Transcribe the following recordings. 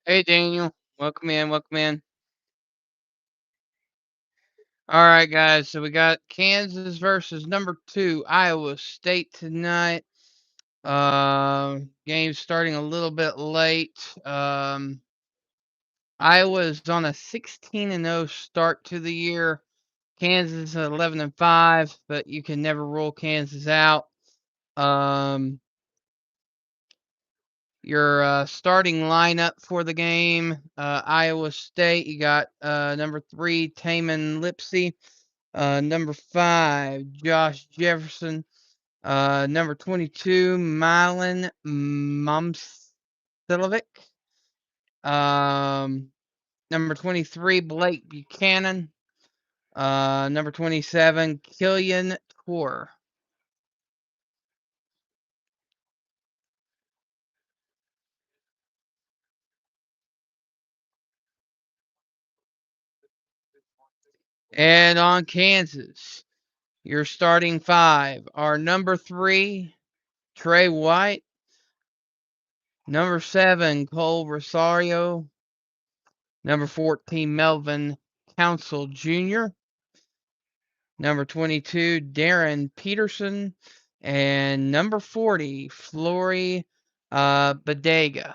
Hey, Daniel. Welcome in. Welcome in. All right, guys. So we got Kansas versus number 2 Iowa State tonight. Game starting a little bit late. Iowa is on a 16-0 start to the year. Kansas 11-5, but you can never rule Kansas out. Um, your starting lineup for the game: Iowa State. You got number 3 Taman Lipsey. Number 5, Josh Jefferson. Number 22, Milan Momcilovic. Um, Number 23, Blake Buchanan. Number 27, Killian Tor. And on Kansas, your starting 5 are number 3, Trey White. Number 7, Cole Rosario. Number 14, Melvin Council Jr. Number 22, Darren Peterson. And number 40, Flory Badega.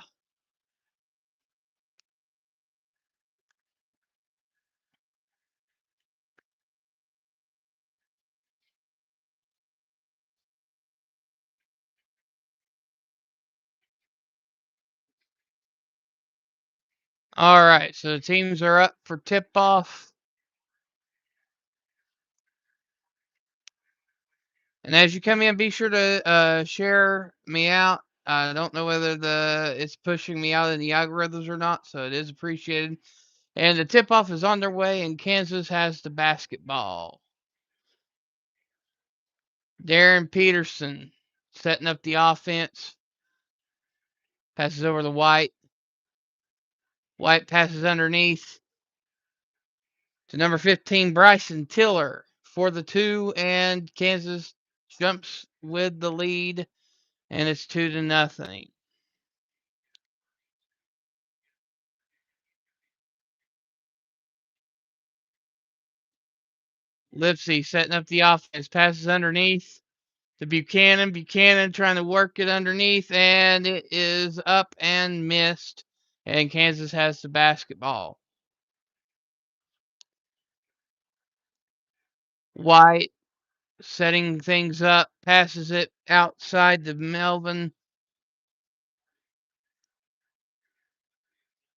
All right, so the teams are up for tip-off. And as you come in, be sure to share me out. I don't know whether it's pushing me out in the algorithms or not, so it is appreciated. And the tip-off is on their way, and Kansas has the basketball. Darren Peterson setting up the offense. Passes over to White. White passes underneath to number 15, Bryson Tiller for the 2, and Kansas jumps with the lead, and it's 2-0. Lipsey setting up the offense, passes underneath to Buchanan. Buchanan trying to work it underneath, and it is up and missed, and Kansas has the basketball. White setting things up, passes it outside to Melvin.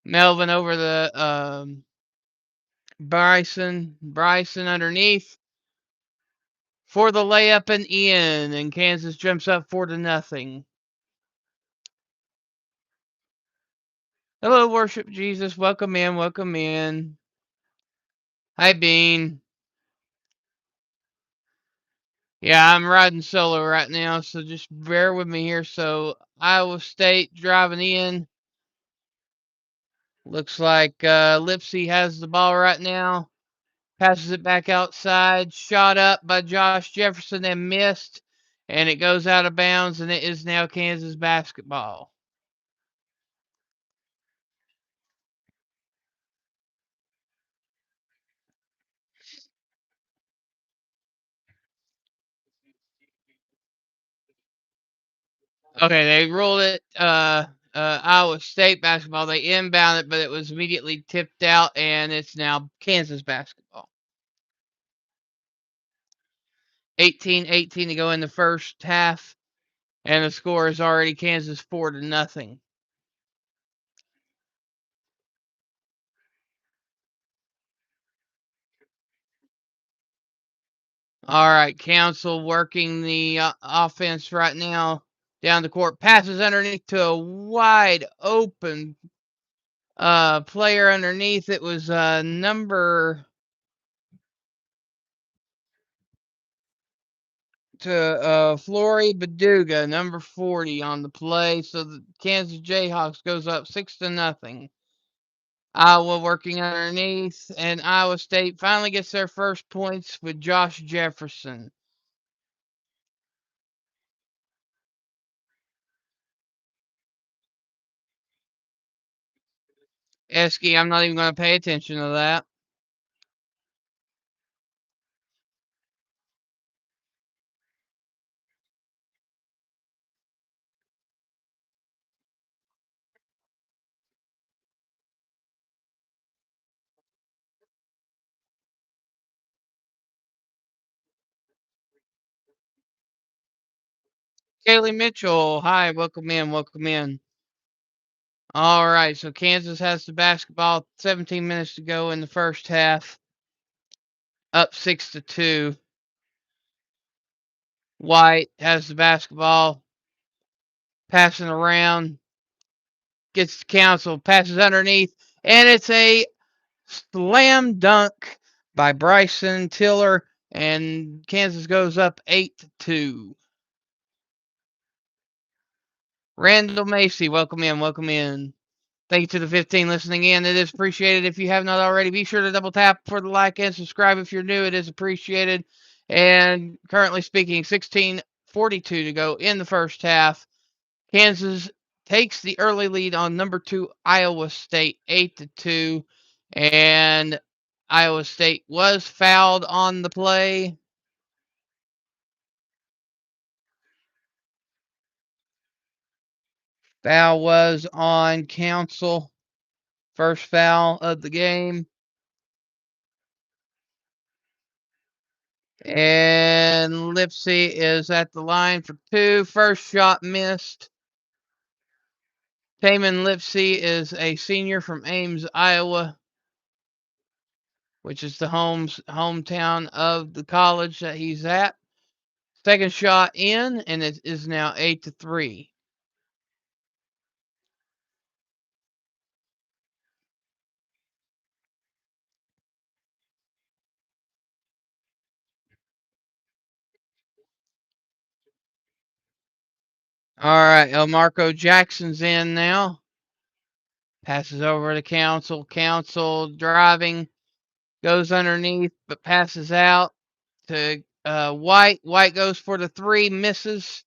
Melvin over the Bryson underneath for the layup and in, and Kansas jumps up 4-0. Hello, worship Jesus. Welcome in. Welcome in. Hi, Bean. Yeah, I'm riding solo right now, so just bear with me here. So Iowa State driving in. Looks like Lipsey has the ball right now. Passes it back outside. Shot up by Josh Jefferson and missed. And it goes out of bounds, and it is now Kansas basketball. Okay, they ruled it Iowa State basketball. They inbound it, but it was immediately tipped out, and it's now Kansas basketball. 18-18 to go in the first half, and the score is already Kansas 4-0. All right, Council working the offense right now down the court. Passes underneath to a wide open player underneath. It was number to Flory Baduga, number 40 on the play. So the Kansas Jayhawks goes up 6-0. Iowa working underneath, and Iowa State finally gets their first points with Josh Jefferson. Esky, I'm not even going to pay attention to that. Kaylee Mitchell, hi, welcome in, welcome in. All right, so Kansas has the basketball, 17 minutes to go in the first half, up 6-2. White has the basketball, passing around, gets to Council, passes underneath, and it's a slam dunk by Bryson Tiller, and Kansas goes up 8-2. Randall Macy, welcome in, welcome in. Thank you to the 15 listening in. It is appreciated. If you have not already, be sure to double tap for the like and subscribe if you're new. It is appreciated. And currently speaking, 16:42 to go in the first half. Kansas takes the early lead on number 2 Iowa State 8-2, and Iowa State was fouled on the play. Foul was on Council. First foul of the game. And Lipsy is at the line for 2. First shot missed. Taman Lipsy is a senior from Ames, Iowa, which is the hometown of the college that he's at. Second shot in, and it is now 8-3. All right, Marco Jackson's in now. Passes over to Council. Council driving, goes underneath, but passes out to White. White goes for the 3, misses.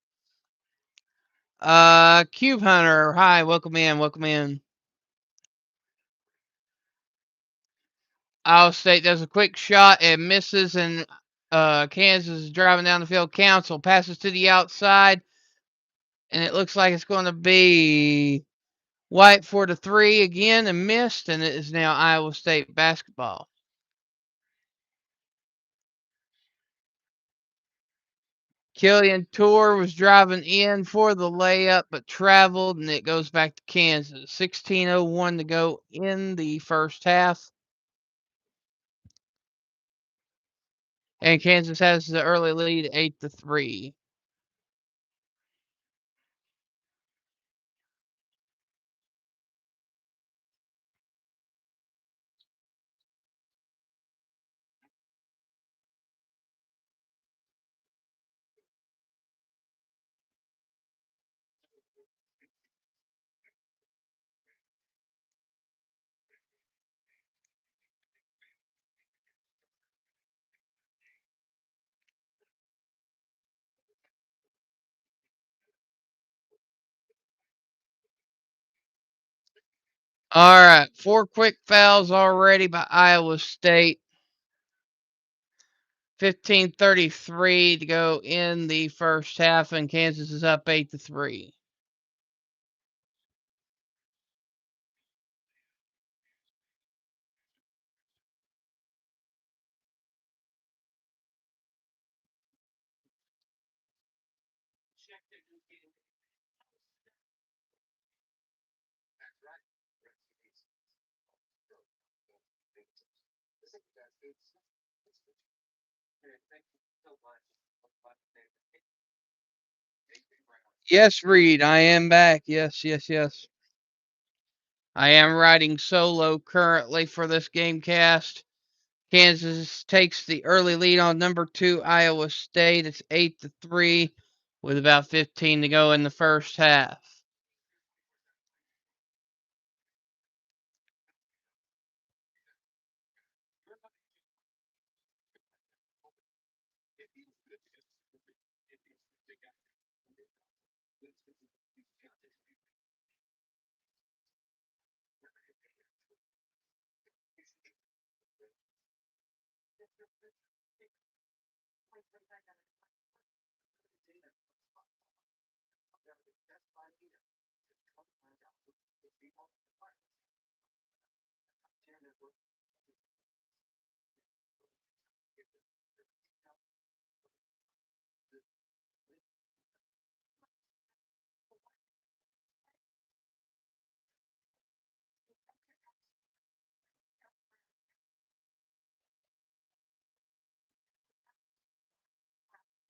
Cube Hunter, hi, welcome in, welcome in. Iowa State does a quick shot and misses, and Kansas is driving down the field. Council passes to the outside, and it looks like it's going to be White for the 3 again and missed, and it is now Iowa State basketball. Killian Tour was driving in for the layup, but traveled, and it goes back to Kansas. 16:01 to go in the first half. And Kansas has the early lead 8-3. All right, 4 quick fouls already by Iowa State. 15:33 to go in the first half, and Kansas is up 8-3. Yes, Reed, I am back. Yes, yes, yes. I am riding solo currently for this GameCast. Kansas takes the early lead on number 2 Iowa State. It's 8-3 with about 15 to go in the first half.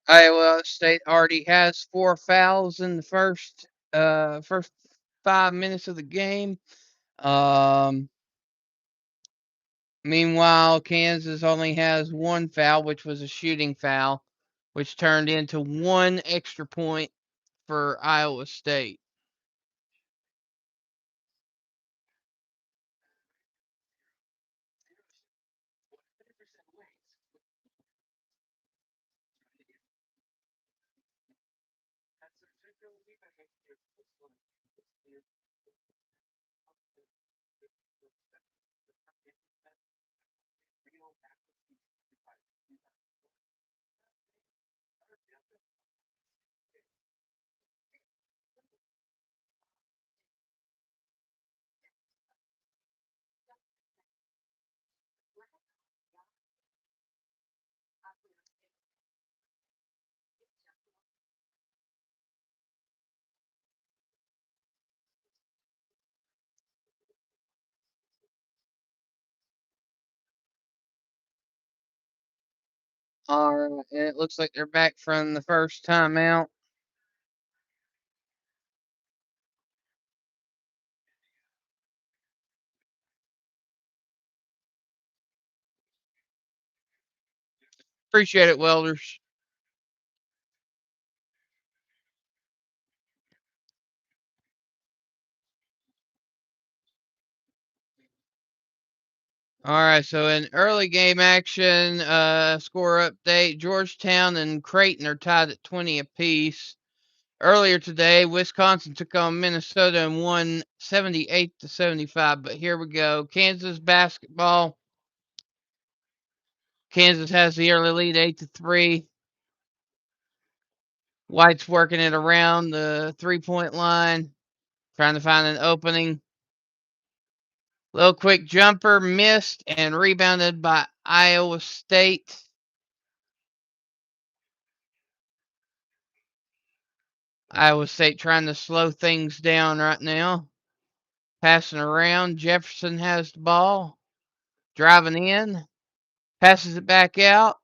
Iowa State already has 4 fouls in the first 5 minutes of the game. Um, Meanwhile, Kansas only has 1 foul, which was a shooting foul, which turned into 1 extra point for Iowa State. All right, it looks like they're back from the first timeout. Appreciate it, Welders. All right, so in early game action, score update: Georgetown and Creighton are tied at 20 apiece. Earlier today, Wisconsin took on Minnesota and won 78-75. But here we go. Kansas basketball. Kansas has the early lead 8-3. White's working it around the 3-point line, trying to find an opening. Little quick jumper missed and rebounded by Iowa State. Iowa State trying to slow things down right now. Passing around. Jefferson has the ball. Driving in. Passes it back out.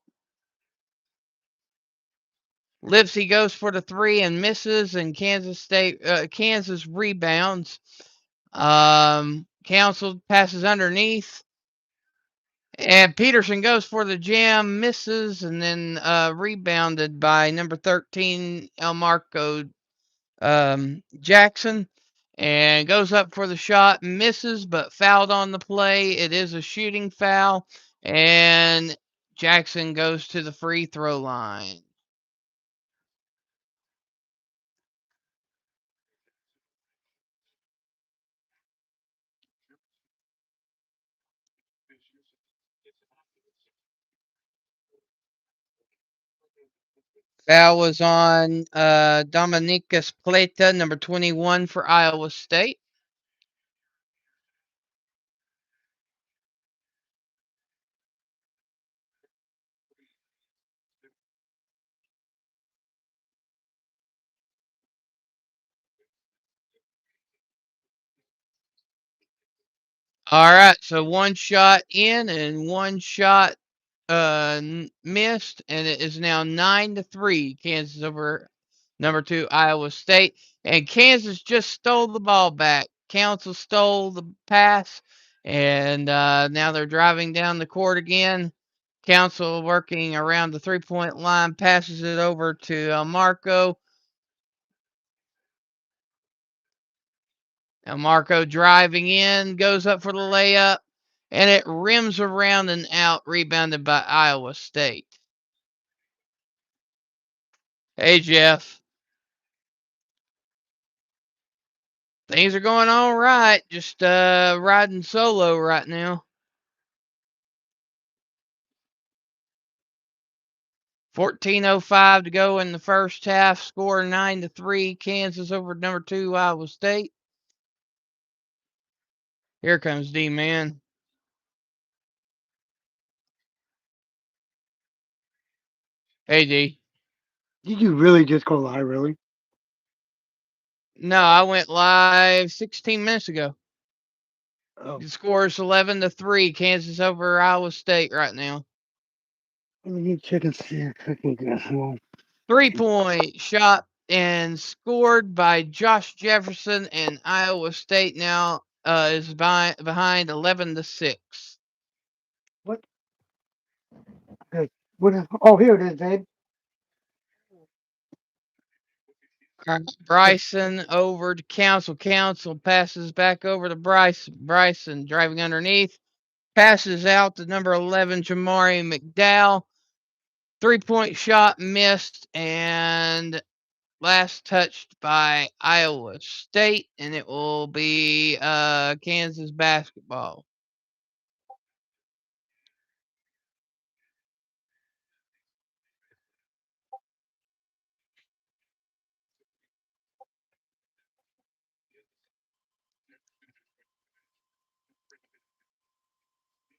Lipsy goes for the three and misses, and Kansas rebounds. Council passes underneath. And Peterson goes for the jam, misses, and then rebounded by number 13, Elmarco Jackson. And goes up for the shot, misses, but fouled on the play. It is a shooting foul. And Jackson goes to the free throw line. Foul was on Dominicus Plata, number 21 for Iowa State. All right, so one shot in and one shot missed, and it is now 9-3. Kansas over number 2 Iowa State, and Kansas just stole the ball back. Council stole the pass, and now they're driving down the court again. Council working around the 3-point line, passes it over to Marco. Now Marco driving in, goes up for the layup, and it rims around and out, rebounded by Iowa State. Hey, Jeff. Things are going all right. Just riding solo right now. 14:05 to go in the first half. Score 9-3. Kansas over number 2 Iowa State. Here comes D-Man. Hey, D. Did you really just go live, really? No, I went live 16 minutes ago. Oh. The score is 11-3. Kansas over Iowa State right now. Let me check and see if I can get well. 3-point shot and scored by Josh Jefferson, and Iowa State now is behind 11-6. What? Okay. What? Oh, here it is, babe. Bryson over to Council. Council passes back over to Bryson. Bryson driving underneath. Passes out to number 11, Jamari McDowell. 3-point shot missed, and last touched by Iowa State, and it will be Kansas basketball.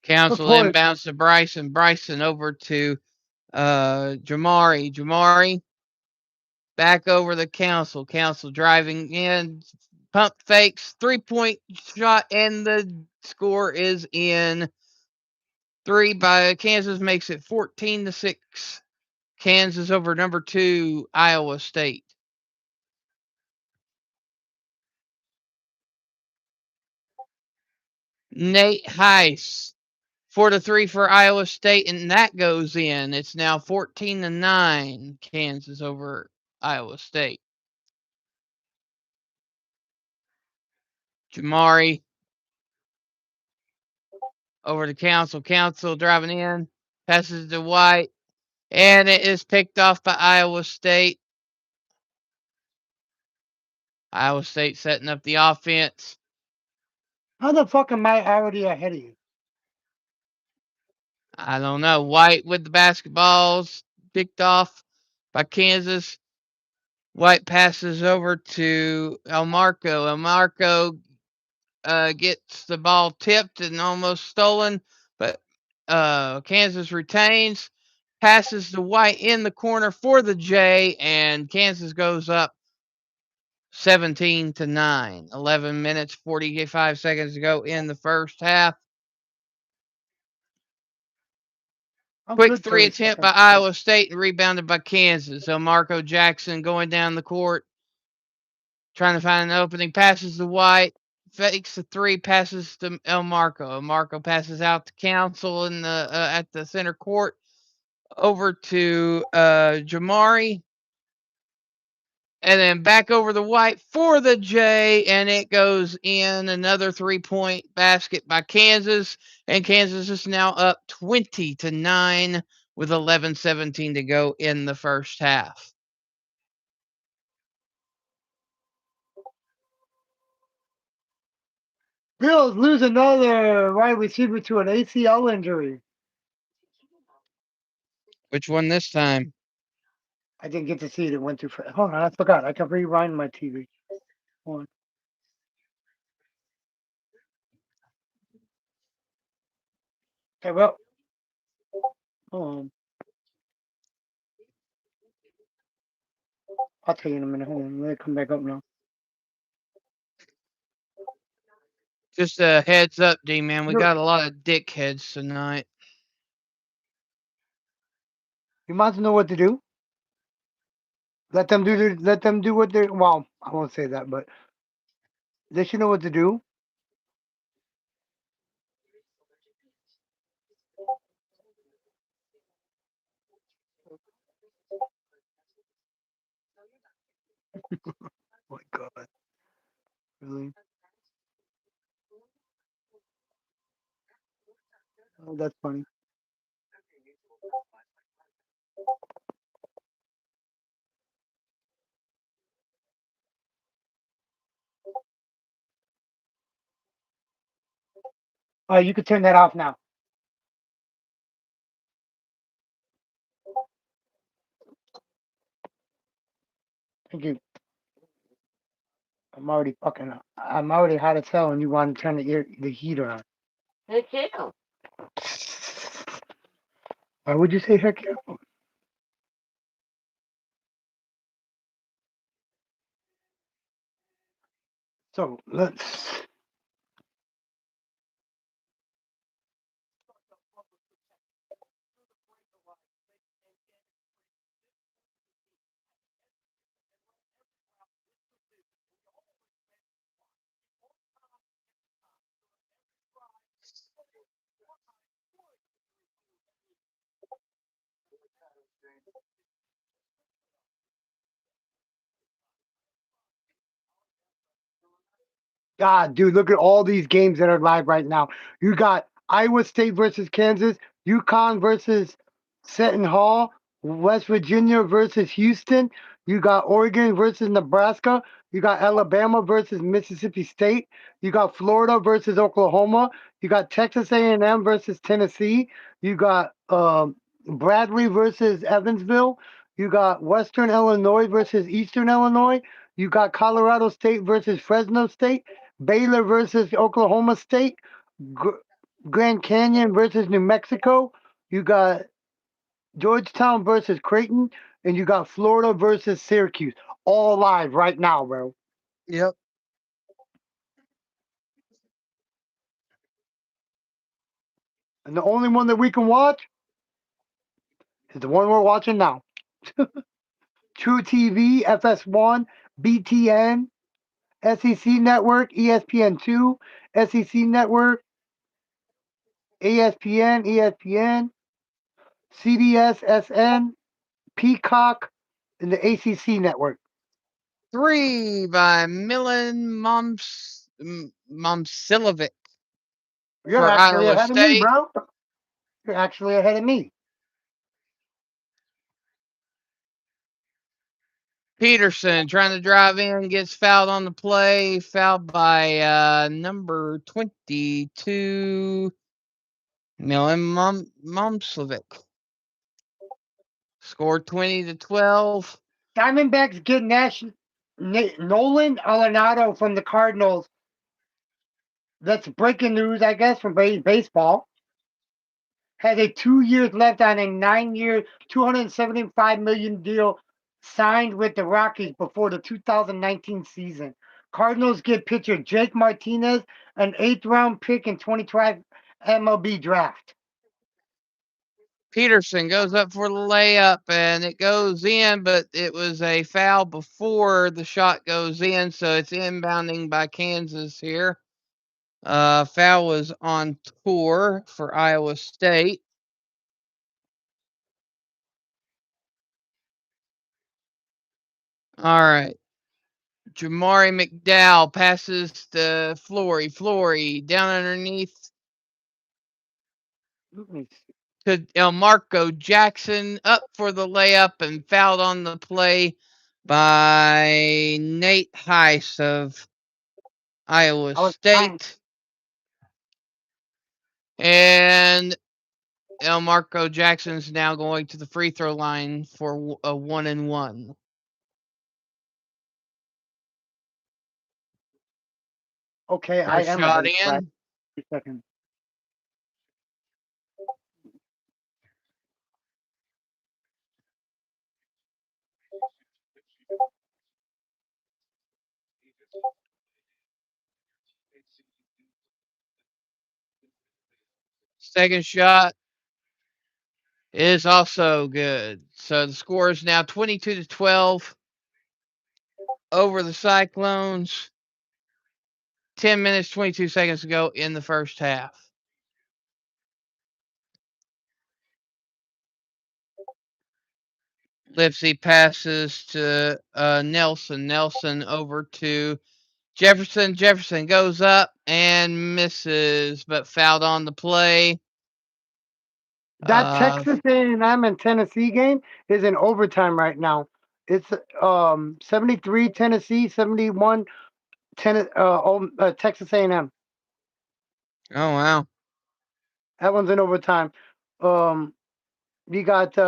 Council inbounds to Bryson. Bryson over to Jamari. Jamari back over the Council. Council driving in. Pump fakes. 3-point shot, and the score is in. 3 by Kansas makes it 14-6. Kansas over number 2 Iowa State. Nate Heiss 4-3 for Iowa State, and that goes in. It's now 14-9. Kansas over Iowa State. Jamari over to Council. Council driving in. Passes to White. And it is picked off by Iowa State. Iowa State setting up the offense. How the fuck am I already ahead of you? I don't know. White with the basketballs. Picked off by Kansas. White passes over to Elmarco. Elmarco gets the ball tipped and almost stolen, but Kansas retains. Passes to White in the corner for the J, and Kansas goes up 17-9. 11 minutes, 45 seconds to go in the first half. Quick 3 attempt by Iowa State and rebounded by Kansas. So Marco Jackson going down the court, trying to find an opening. Passes to White, fakes the 3, passes to Elmarco. Elmarco passes out to Council in the at the center court. Over to Jamari. And then back over the White for the J, and it goes in. Another 3-point basket by Kansas, and Kansas is now up 20-9 with 11:17 to go in the first half. Bills lose another wide receiver to an ACL injury. Which one this time? I didn't get to see it. It went too fast. Hold on, I forgot. I can rewind my TV. Hold on. Okay, well. Hold on. I'll tell you in a minute. Hold on. Let me come back up now. Just a heads up, D-Man. We got a lot of dickheads tonight. You might know what to do. Let them do what they. Well, I won't say that, but they should know what to do. Oh my God. Really? Oh, that's funny. You could turn that off now. Thank you. I'm already fucking up. I'm already hot as hell, and you want to turn the heater on. Heck yeah. Why would you say heck yeah? So let's. God, dude, look at all these games that are live right now. You got Iowa State versus Kansas, UConn versus Seton Hall, West Virginia versus Houston. You got Oregon versus Nebraska. You got Alabama versus Mississippi State. You got Florida versus Oklahoma. You got Texas A&M versus Tennessee. You got Bradley versus Evansville. You got Western Illinois versus Eastern Illinois. You got Colorado State versus Fresno State. Baylor versus Oklahoma State, Gr- Grand Canyon versus New Mexico. You got Georgetown versus Creighton, and you got Florida versus Syracuse. All live right now, bro. Yep. And the only one that we can watch is the one we're watching now. True TV, FS1, BTN, SEC Network, ESPN2, SEC Network, ESPN, CBS, SN, Peacock, and the ACC Network. 3 by Milan Momsilovic You're for actually Iowa ahead of me, State. bro. You're actually ahead of me. Peterson trying to drive in, gets fouled on the play, fouled by number 22, Milan Momsilovic. Scored 20-12. Diamondbacks get Nolan Arenado from the Cardinals. That's breaking news, I guess, from baseball. Has a 2 years left on a 9-year, $275 million deal signed with the Rockies before the 2019 season. Cardinals get pitcher Jake Martinez, an eighth-round pick in 2012 MLB draft. Peterson goes up for the layup and it goes in, but it was a foul before the shot goes in, so it's inbounding by Kansas here. Foul was on tour for Iowa State. All right. Jamari McDowell passes to Flory. Flory down underneath to El Marco Jackson, up for the layup and fouled on the play by Nate Heiss of Iowa I was trying. State. And El Marco Jackson's now going to the free throw line for a 1-and-1. Okay, I First am ahead shot of you by in. 2 seconds. Second shot is also good. So the score is now 22-12 over the Cyclones. 10 minutes, 22 seconds to go in the first half. Lipsy passes to Nelson. Nelson over to Jefferson. Jefferson goes up and misses, but fouled on the play. That Texas A&M and Tennessee game is in overtime right now. It's 73 Tennessee, 71 Texas A&M. Oh, wow. That one's in overtime. Um, we got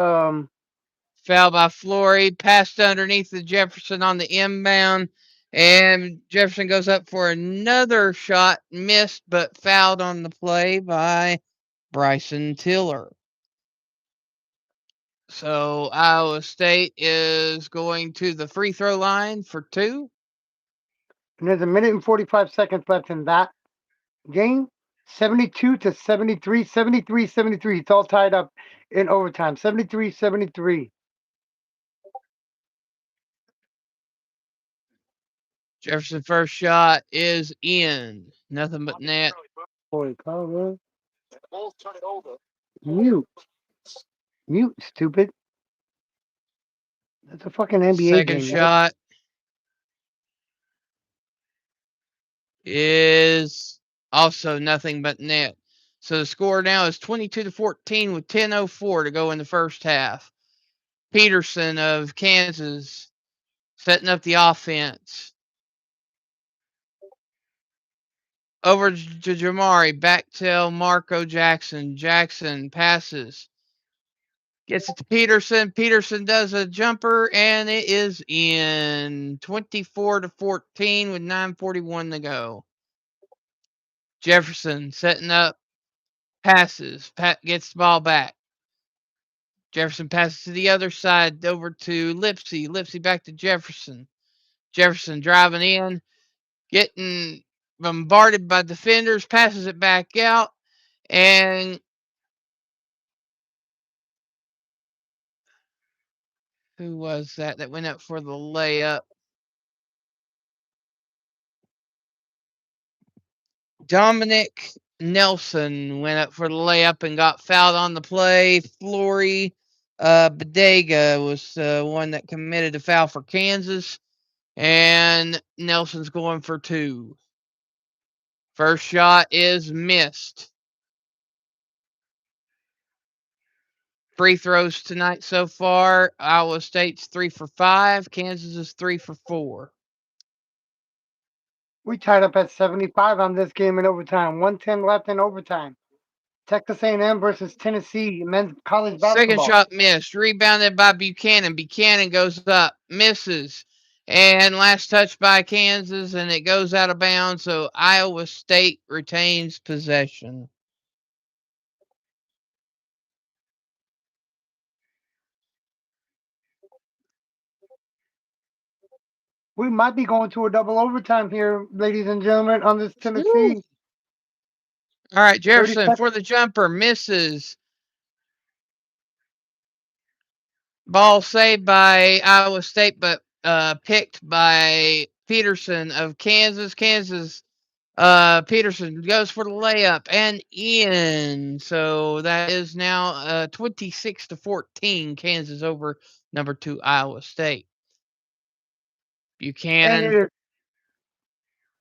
Foul by Flory. Passed underneath the Jefferson on the inbound. And Jefferson goes up for another shot. Missed, but fouled on the play by Bryson Tiller. So Iowa State is going to the free throw line for 2. And there's a minute and 45 seconds left in that game. 72 to 73, 73, 73. It's all tied up in overtime. 73, 73. Jefferson first shot is in. Nothing but net. Boy, cover. Mute. Mute, stupid. That's a fucking NBA Second game, right? shot is also nothing but net. So the score now is 22 to 14 with 10:04 to go in the first half. Peterson of Kansas setting up the offense. Over to Jamari, back to Marco Jackson. Jackson passes. Gets it to Peterson. Peterson does a jumper, and it is in 24 to 14 with 9:41 to go. Jefferson setting up, passes. Pat gets the ball back. Jefferson passes to the other side over to Lipsy. Lipsy back to Jefferson. Jefferson driving in, getting bombarded by defenders, passes it back out, and who was that went up for the layup? Dominic Nelson went up for the layup and got fouled on the play. Flory Bodega was one that committed a foul for Kansas, and Nelson's going for 2. First shot is missed. Free throws tonight so far. Iowa State's 3 for 5. Kansas is 3 for 4. We tied up at 75 on this game in overtime. 110 left in overtime. Texas A&M versus Tennessee men's college Second basketball. shot missed. Rebounded by Buchanan. Buchanan goes up, misses. And last touch by Kansas, and it goes out of bounds. So Iowa State retains possession. We might be going to a double overtime here, ladies and gentlemen, on this Tennessee. Woo. All right, Jefferson for the jumper, misses. Ball saved by Iowa State, but picked by Peterson of Kansas. Peterson goes for the layup and in. So that is now 26 to 14. Kansas over number 2 Iowa State. Buchanan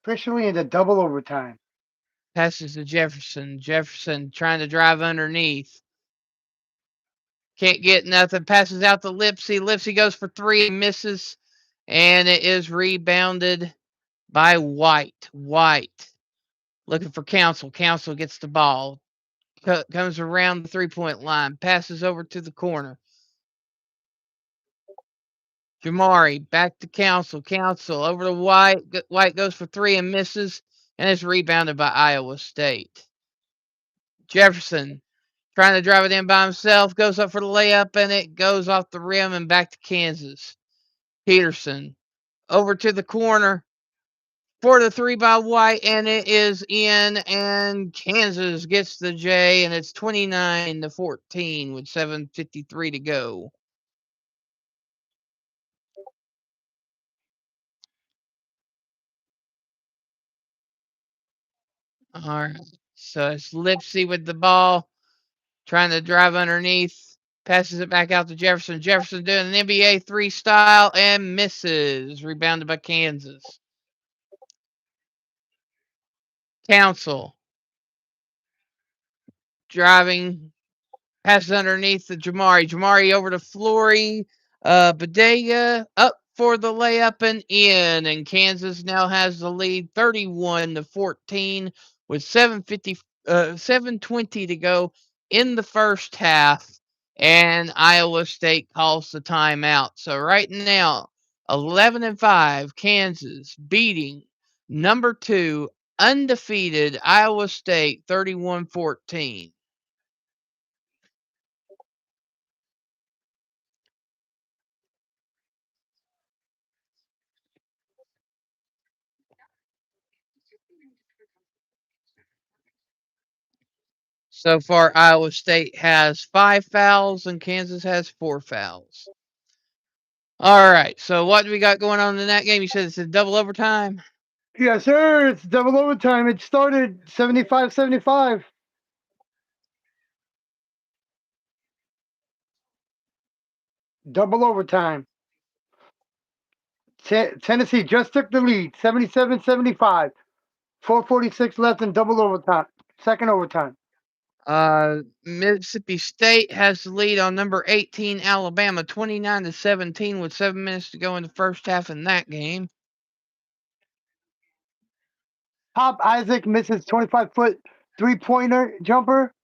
officially into double overtime. passes to Jefferson. Jefferson trying to drive underneath. Can't get nothing. Passes out to Lipsy. Lipsy goes for 3 and misses. And it is rebounded by White. White looking for Council. Council gets the ball. Comes around the 3-point line. Passes over to the corner. Jamari back to Council. Council over to White. White goes for 3 and misses. And it's rebounded by Iowa State. Jefferson trying to drive it in by himself. Goes up for the layup, and it goes off the rim and back to Kansas. Peterson over to the corner for the 3 by White, and it is in, and Kansas gets the J, and it's 29 to 14 with 7:53 to go. All right, so it's Lipsy with the ball, trying to drive underneath, passes it back out to Jefferson. Jefferson doing an NBA 3 style and misses, rebounded by Kansas. Council driving, passes underneath the Jamari. Jamari over to Flory. Bodega up for the layup and in. And Kansas now has the lead 31 to 14 with 7:20 to go in the first half. and Iowa State calls the timeout. So right now, 11-5, Kansas beating number 2 undefeated Iowa State 31-14. So far, Iowa State has 5 fouls and Kansas has 4 fouls. All right. So what do we got going on in that game? You said it's a double overtime? Yes, sir. It's double overtime. It started 75-75. Double overtime. Tennessee just took the lead, 77-75. 4:46 left in double overtime. Second overtime. Mississippi State has the lead on number 18 Alabama 29-17 with 7 minutes to go in the first half in that game. Pop Isaac misses 25-foot three-pointer jumper.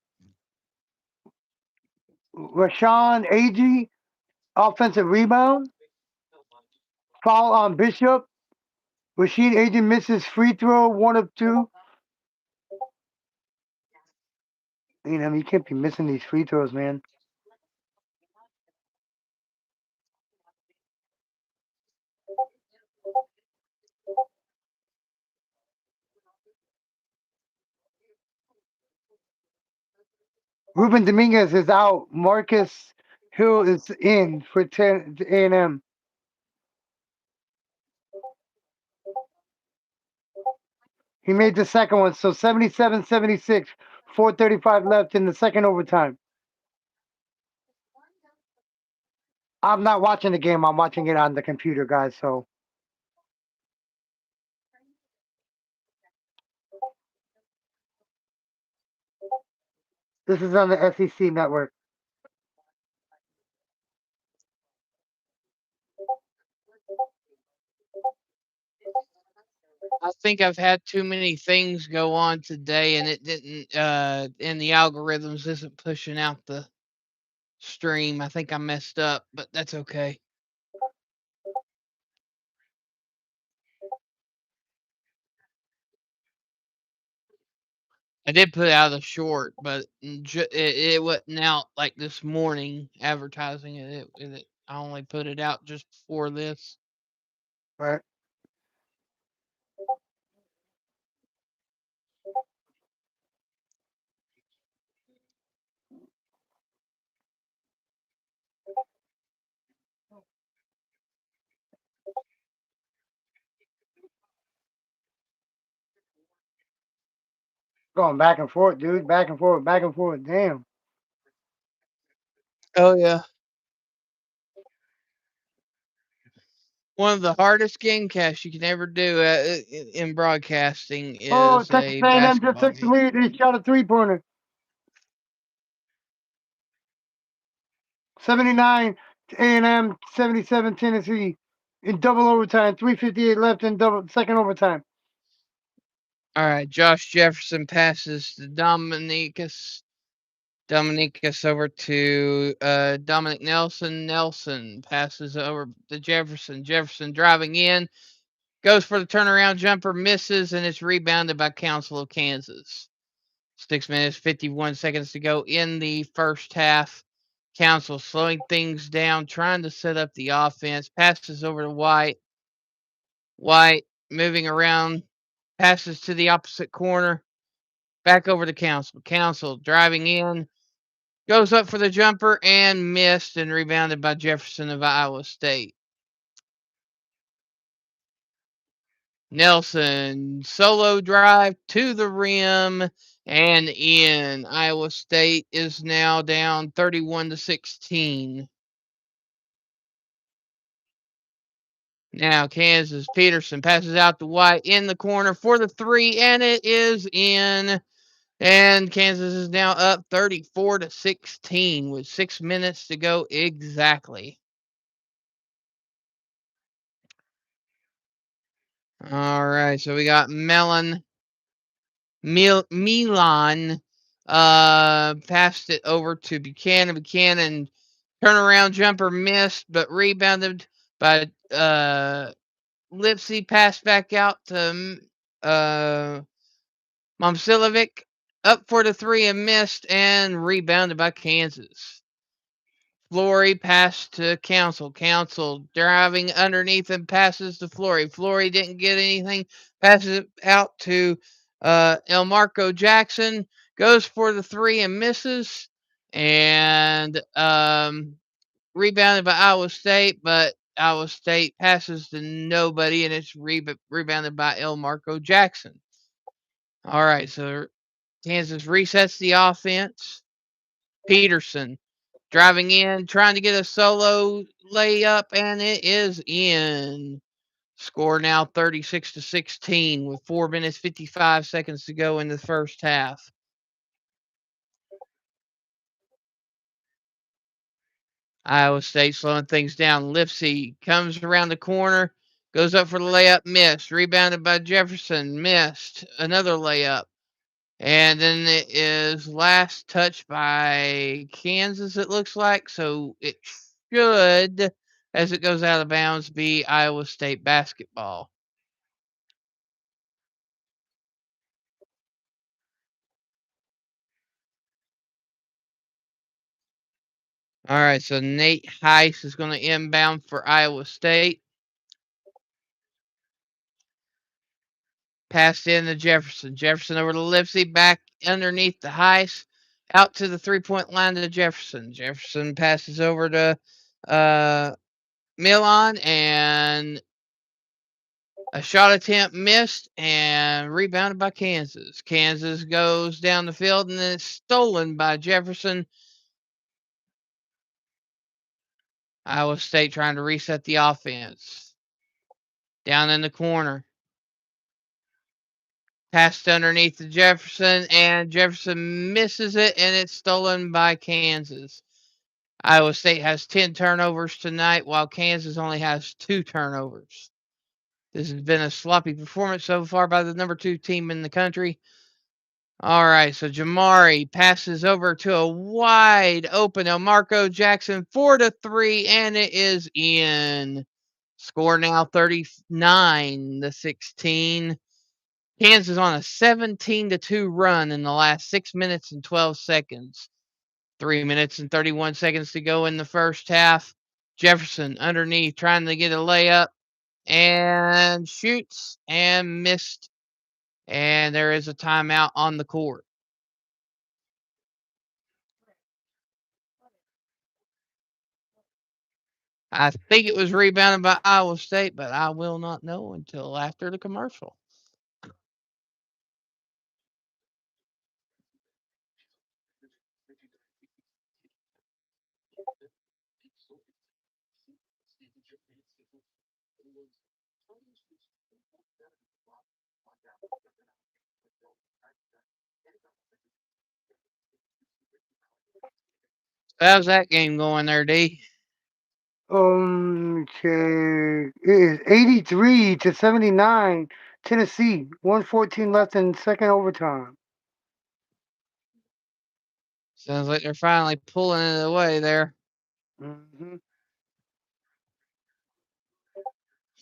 Rashawn Agee, offensive rebound. Foul on Bishop. Rashid Agee misses free throw, 1 of 2. You can't be missing these free throws, man. Ruben Dominguez is out. Marcus Hill is in for A&M. He made the second one, so 77-76. 4:35 left in the second overtime. I'm not watching the game. I'm watching it on the computer, guys. So this is on the SEC network. I think I've had too many things go on today and it didn't and the algorithms isn't pushing out the stream. I think I messed up, but that's okay. I did put out a short, but it wasn't out like this morning advertising it. I only put it out just before this. Right. Going back and forth, dude. Back and forth, back and forth. Damn. Oh yeah. One of the hardest GameCasts you can ever do in broadcasting Oh, is Texas a A&M just basketball took the game. lead. He shot a three-pointer. 79 to A&M, 77 Tennessee in double overtime. 3:58 left in second overtime. All right, Josh Jefferson passes to Dominicus. Dominicus over to Dominic Nelson. Nelson passes over to Jefferson. Jefferson driving in, goes for the turnaround jumper, misses, and it's rebounded by Council of Kansas. 6 minutes, 51 seconds to go in the first half. Council slowing things down, trying to set up the offense. Passes over to White. White moving around, passes to the opposite corner. Back over to Council. Council driving in, goes up for the jumper and missed and rebounded by Jefferson of Iowa State. Nelson, solo drive to the rim and in. Iowa State is now down 31-16. Now Kansas, Peterson passes out to White in the corner for the three, and it is in. And Kansas is now up 34-16 with 6 minutes to go exactly. All right, so we got Milan Passed it over to Buchanan. Buchanan turnaround jumper missed, but rebounded by Lipsy. Passed back out to Momcilovic. Up for the three and missed, and rebounded by Kansas. Flory passed to Council. Council driving underneath and passes to Flory. Flory didn't get anything. Passes it out to El Marco Jackson. Goes for the three and misses. And rebounded by Iowa State, but Iowa State passes to nobody, and it's rebounded by El Marco Jackson. All right, so Kansas resets the offense. Peterson driving in, trying to get a solo layup, and it is in. Score now 36-16 with 4 minutes 55 seconds to go in the first half. Iowa State slowing things down. Lipsy comes around the corner, goes up for the layup, missed. Rebounded by Jefferson, missed. Another layup. And then it is last touched by Kansas, it looks like. So it should, as it goes out of bounds, be Iowa State basketball. All right, so Nate Heiss is going to inbound for Iowa State. Passed in to Jefferson. Jefferson over to Lipsy, back underneath the Heiss. Out to the three-point line to Jefferson. Jefferson passes over to Milan, and a shot attempt missed and rebounded by Kansas. Kansas goes down the field, and then it's stolen by Jefferson. Iowa State trying to reset the offense. Down in the corner. Passed underneath to Jefferson, and Jefferson misses it, and it's stolen by Kansas. Iowa State has 10 turnovers tonight, while Kansas only has 2 turnovers. This has been a sloppy performance so far by the number 2 team in the country. All right, so Jamari passes over to a wide open Elmarco Jackson 4-3, and it is in. Score now 39-16. Kansas on a 17-2 run in the last 6 minutes and 12 seconds. 3 minutes and 31 seconds to go in the first half. Jefferson underneath trying to get a layup and shoots and missed. And there is a timeout on the court. I think it was rebounded by Iowa State, but I will not know until after the commercial. How's that game going there, D? Okay. It is 83-79. Tennessee. 114 left in second overtime. Sounds like they're finally pulling it away there. Mm-hmm.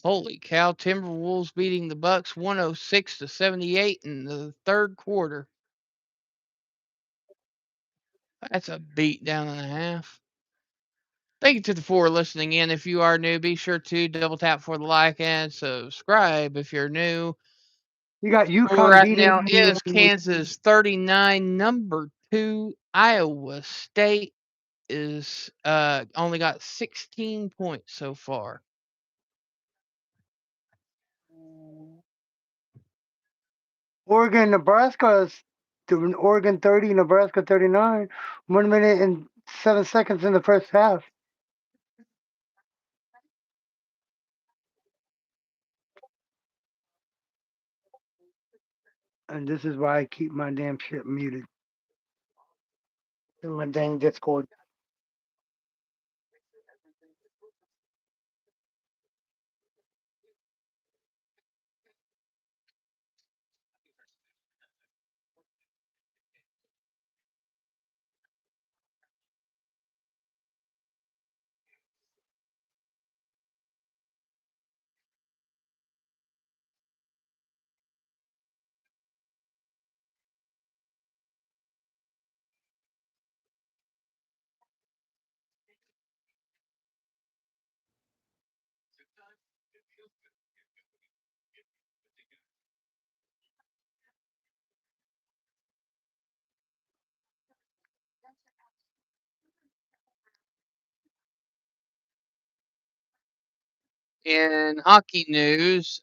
Holy cow! Timberwolves beating the Bucks 106-78 in the third quarter. That's a beat down and a half. Thank you to the four listening in. If you are new, be sure to double tap for the like and subscribe if you're new. You got Where we're UConn at beating. now is Kansas 39, number 2 Iowa State is only got 16 points so far. Oregon, Nebraska is doing Oregon 30, Nebraska 39. 1 minute and 7 seconds in the first half. And this is why I keep my damn shit muted in my dang Discord. In hockey news,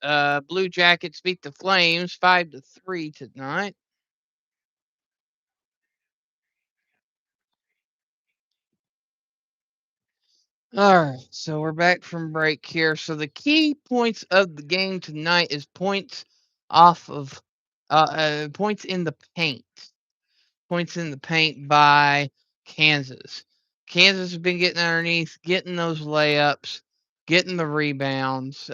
Blue Jackets beat the Flames 5-3 tonight. All right, so we're back from break here. So the key points of the game tonight is points off of points in the paint. Points in the paint by Kansas. Kansas has been getting underneath, getting those layups, getting the rebounds.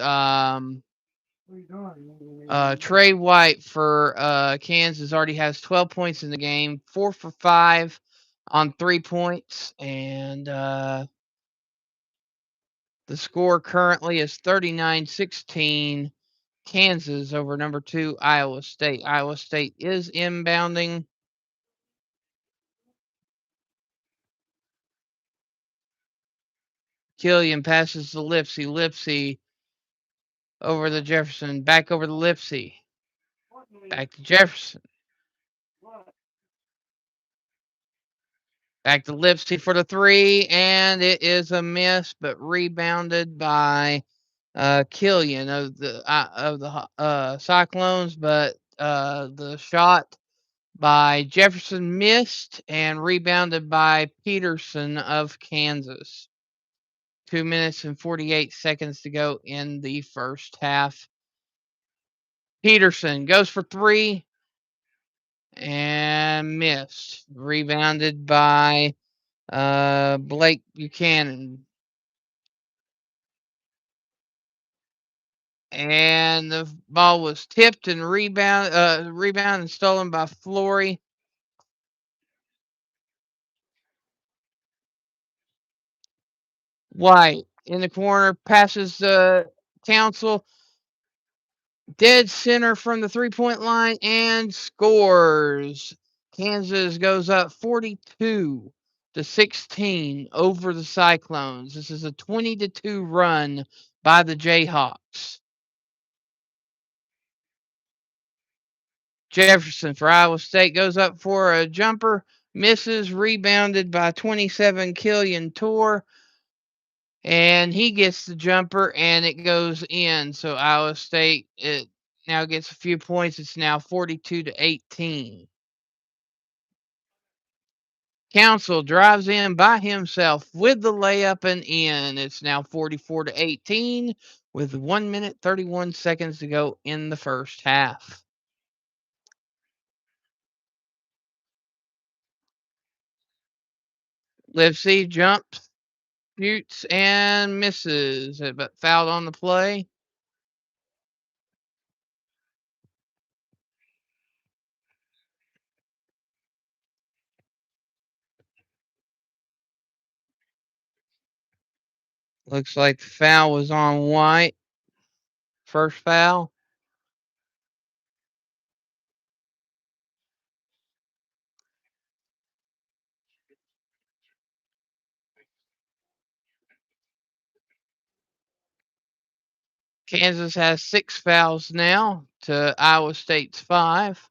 Trey White for Kansas already has 12 points in the game, 4 for 5 on 3 points, and the score currently is 39-16, Kansas over number 2 Iowa State. Iowa State is inbounding. Killian passes to Lipsy. Lipsy over the Jefferson. Back over to Lipsy. Back to Jefferson. Back to Lipsy for the 3, and it is a miss, but rebounded by Killian of the Cyclones, but the shot by Jefferson missed and rebounded by Peterson of Kansas. 2 minutes and 48 seconds to go in the first half. Peterson goes for 3 and missed. Rebounded by Blake Buchanan. And the ball was tipped and rebound and stolen by Flory. White in the corner passes Council dead center from the 3-point line and scores. Kansas goes up 42-16 over the Cyclones. This is a 20-2 run by the Jayhawks. Jefferson for Iowa State goes up for a jumper, misses, rebounded by 27 Killian Tor, and he gets the jumper and it goes in. So Iowa State it now gets a few points. It's now 42-18. Council drives in by himself with the layup and in. It's now 44-18 with 1 minute 31 seconds to go in the first half. Livesey jumps, shoots, and misses, but fouled on the play. Looks like the foul was on White. First foul. Kansas has 6 fouls now to Iowa State's 5.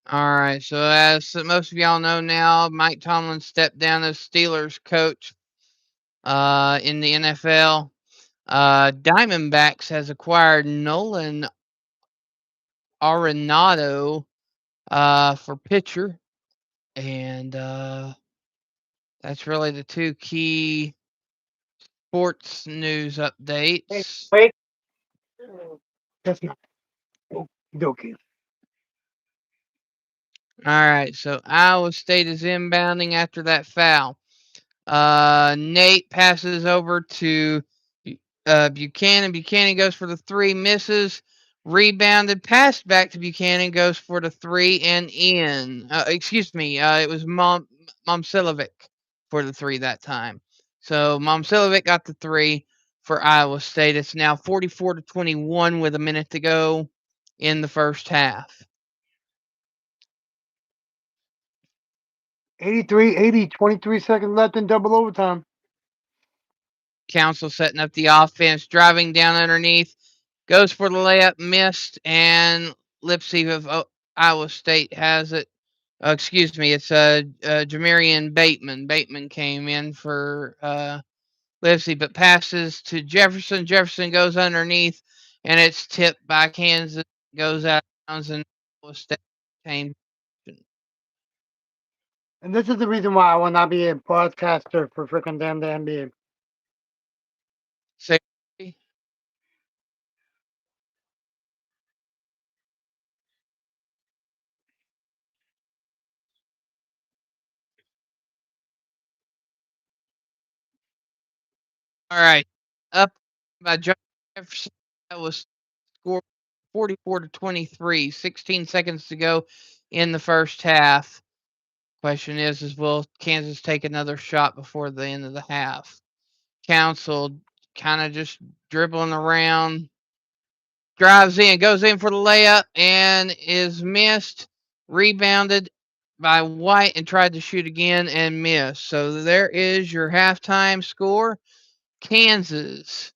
All right, so as most of y'all know now, Mike Tomlin stepped down as Steelers coach in the NFL. Diamondbacks has acquired Nolan Arenado for pitcher, and that's really the 2 key sports news updates. Wait. That's not okay. All right, so Iowa State is inbounding after that foul. Nate passes over to Buchanan. Buchanan goes for the 3, misses. Rebounded, passed back to Buchanan, goes for the 3 and in. It was Momcilovic for the 3 that time. So Momcilovic got the 3 for Iowa State. It's now 44-21 with a minute to go in the first half. 83-80, 23 seconds left in double overtime. Council setting up the offense, driving down underneath, goes for the layup, missed, and Lipsy of Iowa State has it. Excuse me, it's Jamarian Bateman. Bateman came in for Lipsy, but passes to Jefferson. Jefferson goes underneath, and it's tipped by Kansas. Goes out of bounds, and Iowa State came. And this is the reason why I will not be a broadcaster for freaking damn the NBA. Say, all right, up by Jefferson. That was scored 44-23. 16 seconds to go in the first half. Question is will Kansas take another shot before the end of the half? Council kind of just dribbling around, drives in, goes in for the layup, and is missed. Rebounded by White and tried to shoot again and missed. So there is your halftime score. Kansas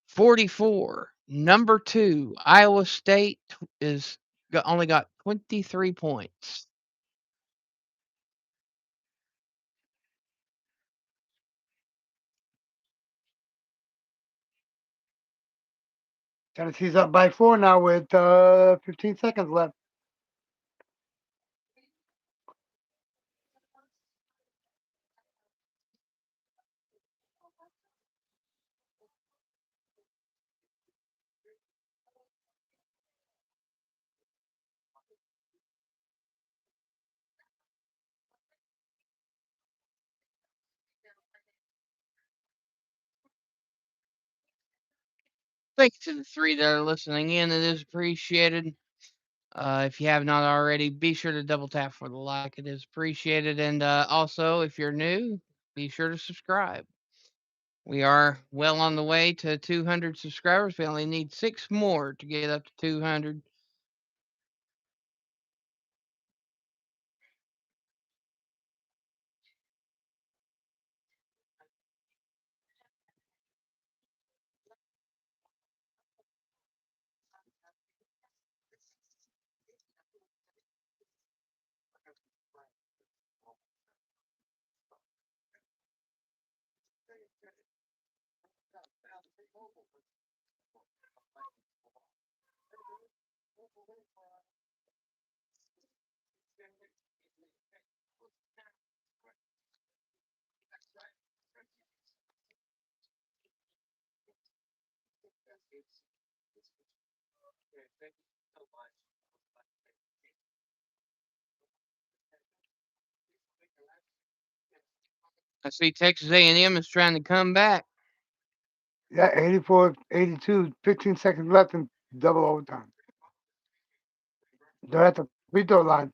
44. Number 2, Iowa State is only got 23 points. Tennessee's up by 4 now with 15 seconds left. Thanks to the 3 that are listening in. It is appreciated. If you have not already, be sure to double tap for the like. It is appreciated. And also, if you're new, be sure to subscribe. We are well on the way to 200 subscribers. We only need 6 more to get up to 200. I see Texas A&M is trying to come back. Yeah, 84-82, 15 seconds left in double overtime. They're at the free throw line.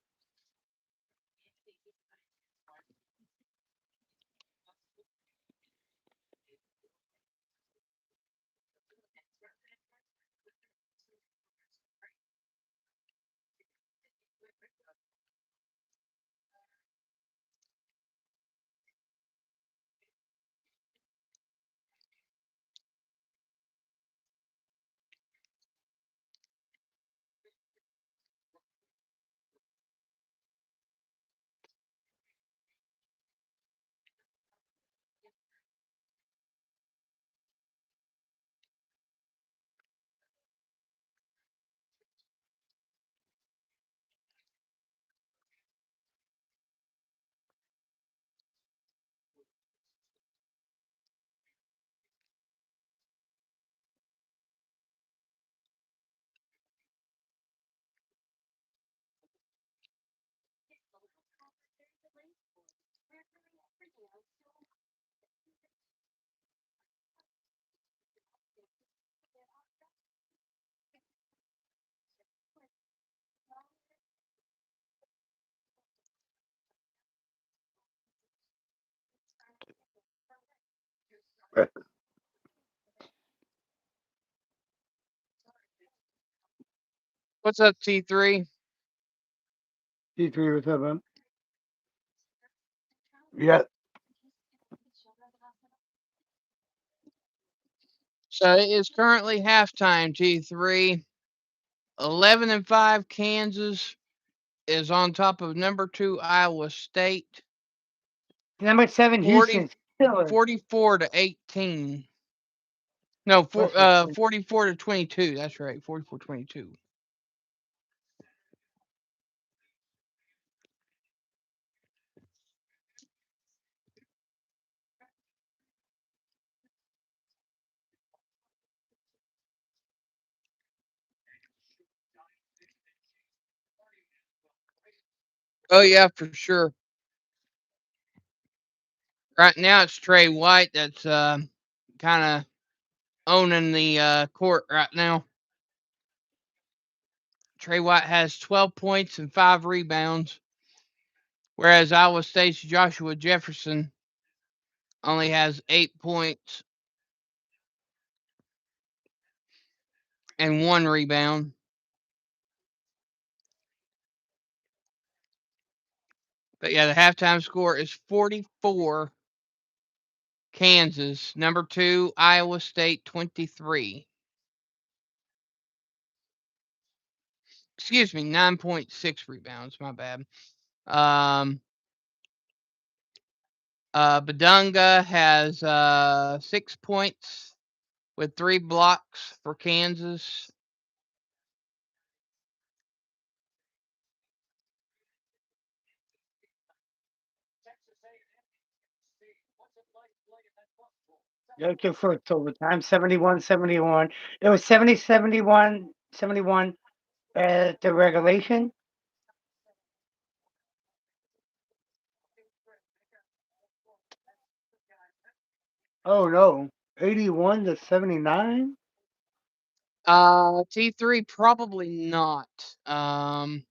What's up, T3? T3 with 7. Yeah, So it is currently halftime, T3. 11-5 Kansas is on top of number 2 Iowa State. Number 7, 40, Houston. Steelers. 44 to 18. No, West Virginia. 44 to 22. That's right, 44-22. Oh yeah, for sure. Right now it's Trey White that's kind of owning the court right now. Trey White has 12 points and 5 rebounds, whereas Iowa State's Joshua Jefferson only has 8 points and 1 rebound. But yeah, the halftime score is 44 Kansas, number 2 Iowa State 23. Excuse me, 9.6 rebounds, my bad. Badunga has 6 points with 3 blocks for Kansas. Okay, first overtime, 71-71. It was 70-71 at the regulation. Oh no, 81-79. T3 probably not. I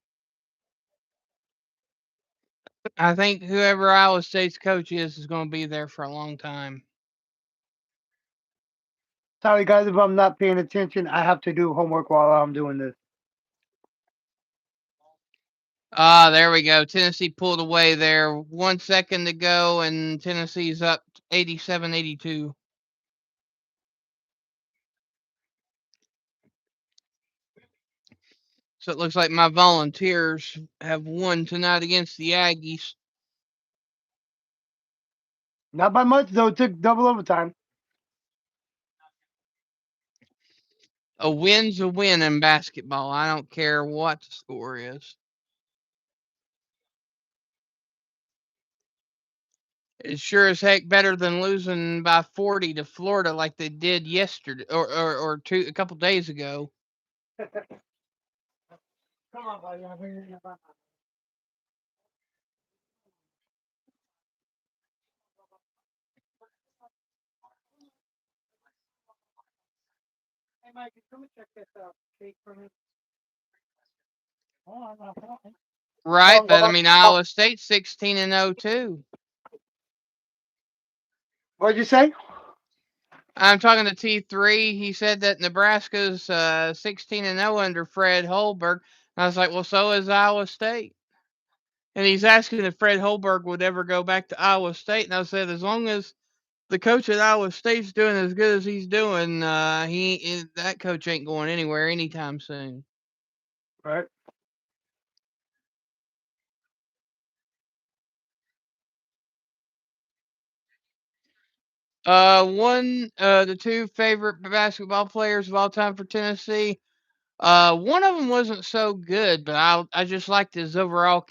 think whoever Iowa State's coach is going to be there for a long time. Sorry guys if I'm not paying attention. I have to do homework while I'm doing this. There we go. Tennessee pulled away there. 1 second to go, and Tennessee's up 87-82. So it looks like my Volunteers have won tonight against the Aggies. Not by much though. It took double overtime. A win's a win in basketball. I don't care what the score is. It's sure as heck better than losing by 40 to Florida like they did yesterday or a couple days ago. Come on, buddy. Hey, Mike, come and check this out. Cake for me. Oh, I'm not. Right, but I mean Iowa State's 16-0 too. What'd you say? I'm talking to T3. He said that Nebraska's 16-0 under Fred Holberg. I was like, well, so is Iowa State. And he's asking if Fred Holberg would ever go back to Iowa State. And I said, as long as the coach at Iowa State's doing as good as he's doing, that coach ain't going anywhere anytime soon. Right. The 2 favorite basketball players of all time for Tennessee. One of them wasn't so good, but I just liked his overall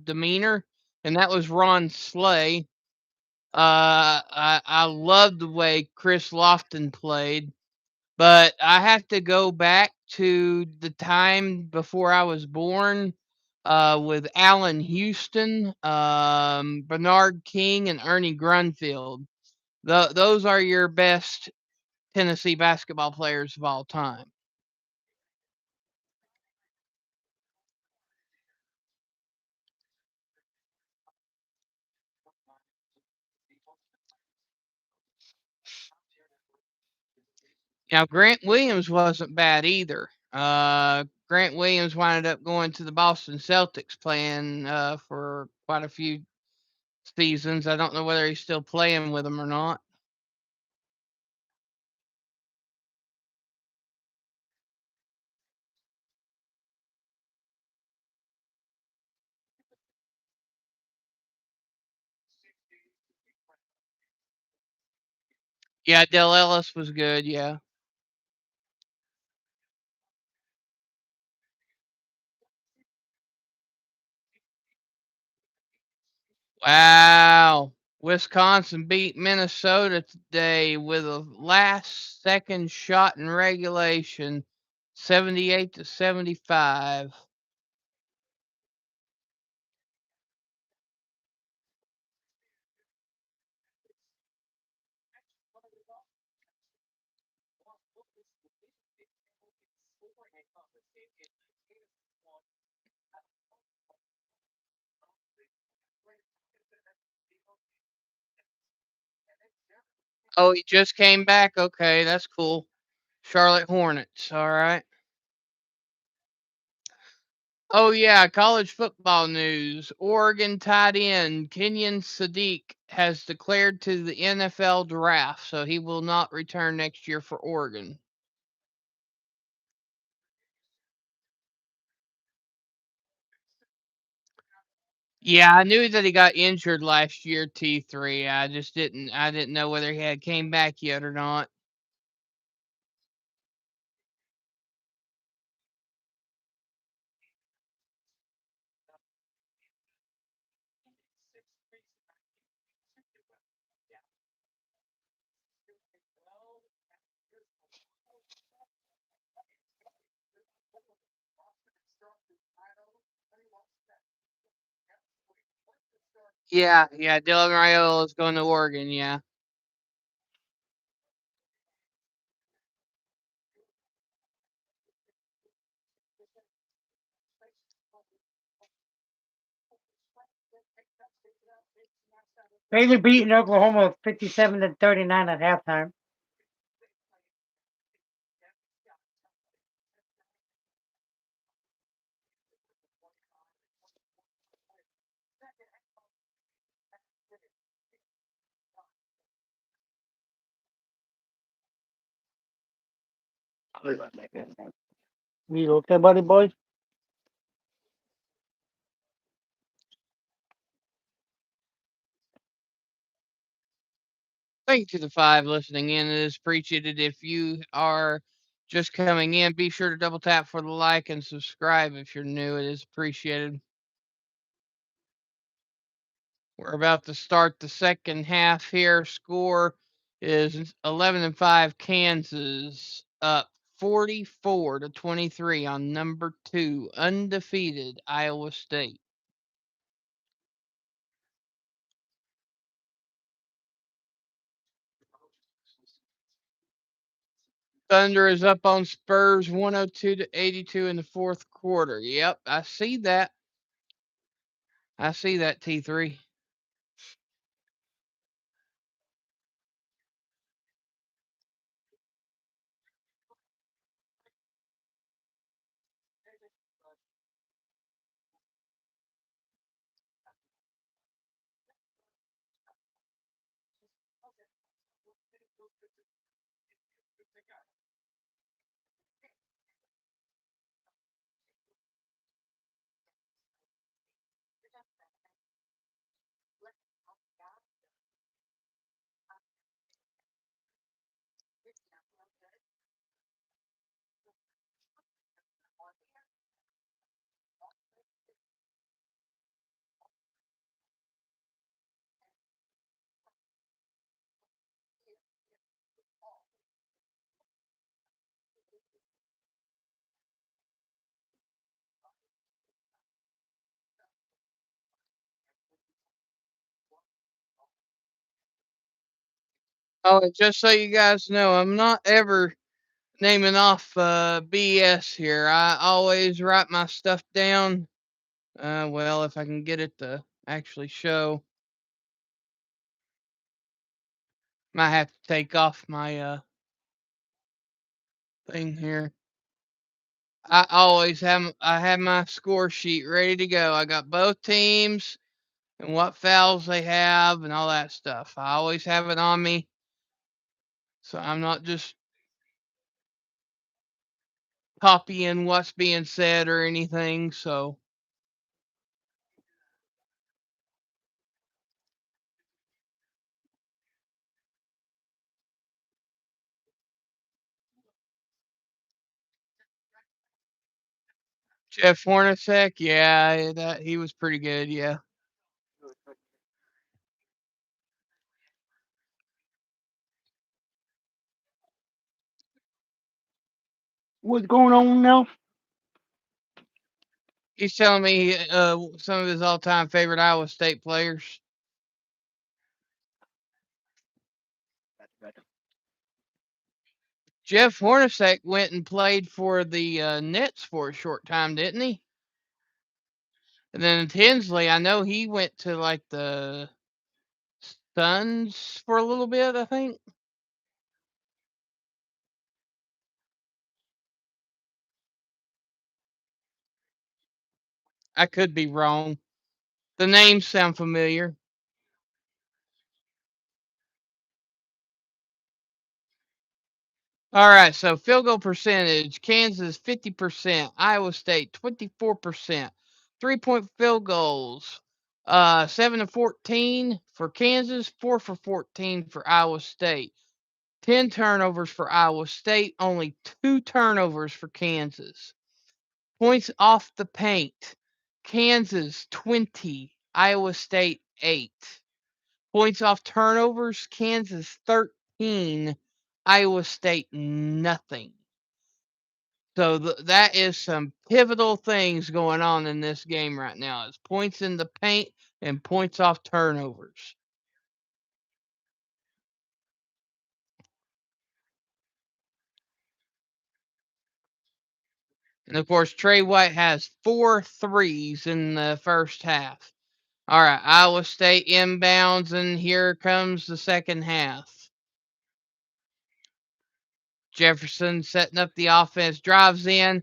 demeanor, and that was Ron Slay. I loved the way Chris Lofton played, but I have to go back to the time before I was born, with Allen Houston, Bernard King, and Ernie Grunfeld. Those are your best Tennessee basketball players of all time. Now, Grant Williams wasn't bad either. Grant Williams wound up going to the Boston Celtics, playing for quite a few seasons. I don't know whether he's still playing with them or not. Yeah, Del Ellis was good. Yeah. Wow. Wisconsin beat Minnesota today with a last second shot in regulation, 78-75. Oh, he just came back. Okay, that's cool. Charlotte Hornets. All right. Oh yeah, college football news. Oregon tight end Kenyon Sadiq has declared to the NFL draft, so he will not return next year for Oregon. Yeah, I knew that he got injured last year, T3. I didn't know whether he had came back yet or not. Yeah, yeah, Dylan Raiola is going to Oregon, yeah. Baylor beating Oklahoma 57-39 at halftime. You okay, buddy boy? Thank you to the five listening in. It is appreciated. If you are just coming in, be sure to double tap for the like and subscribe if you're new. It is appreciated. We're about to start the second half here. Score is 11-5 Kansas up 44-23 on number 2 undefeated Iowa State. Thunder is up on Spurs 102-82 in the fourth quarter. Yep, I see that. I see that, T3. Oh, and just so you guys know, I'm not ever naming off BS here. I always write my stuff down. Well, if I can get it to actually show, might have to take off my thing here. I have my score sheet ready to go. I got both teams and what fouls they have and all that stuff. I always have it on me, so I'm not just copying what's being said or anything. So Jeff Hornacek, yeah, that he was pretty good, yeah. What's going on now? He's telling me some of his all-time favorite Iowa State players. Jeff Hornacek went and played for the Nets for a short time, didn't he? And then Tinsley, I know he went to like the Suns for a little bit, I think. I could be wrong. The names sound familiar. All right, so field goal percentage: Kansas 50%, Iowa State 24%. 3-point field goals: 7 to 14 for Kansas, 4 for 14 for Iowa State. 10 turnovers for Iowa State, only 2 turnovers for Kansas. Points off the paint: Kansas 20, Iowa State 8. Points off turnovers: Kansas 13, Iowa State nothing. So that is some pivotal things going on in this game right now. It's points in the paint and points off turnovers. And of course, Trey White has 4 threes in the first half. All right, Iowa State inbounds, and here comes the second half. Jefferson setting up the offense, drives in,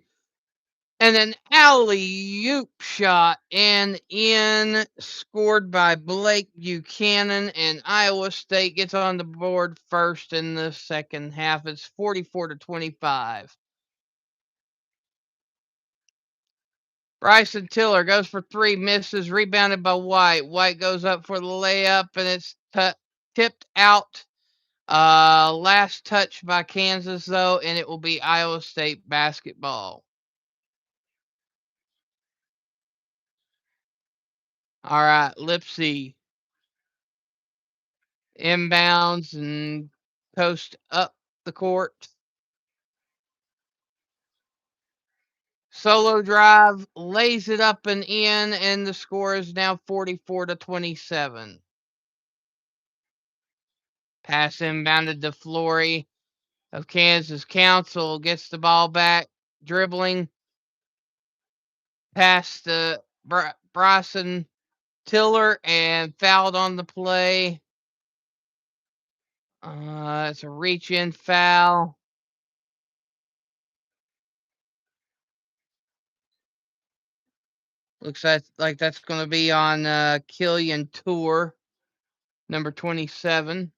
and an alley-oop shot and in, scored by Blake Buchanan, and Iowa State gets on the board first in the second half. It's 44-25. Bryson Tiller goes for 3, misses, rebounded by White. White goes up for the layup, and it's tipped out. Last touch by Kansas, though, and it will be Iowa State basketball. All right, Lipsy inbounds and post up the court. Solo drive, lays it up and in, and the score is now 44-27. Pass inbounded to Flory of Kansas Council, gets the ball back, dribbling past the Bryson Tiller and fouled on the play. It's a reach in foul. Looks like that's going to be on Killian Tour, number 27.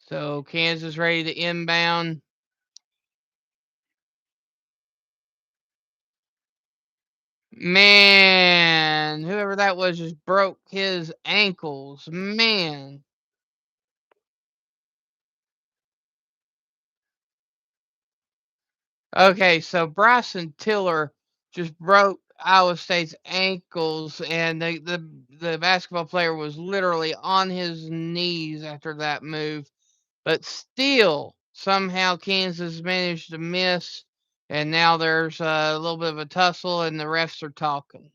So Kansas ready to inbound. Man, whoever that was just broke his ankles. Man. Okay, so Bryson Tiller just broke Iowa State's ankles, and the basketball player was literally on his knees after that move. But still, somehow Kansas managed to miss, and now there's a little bit of a tussle, and the refs are talking.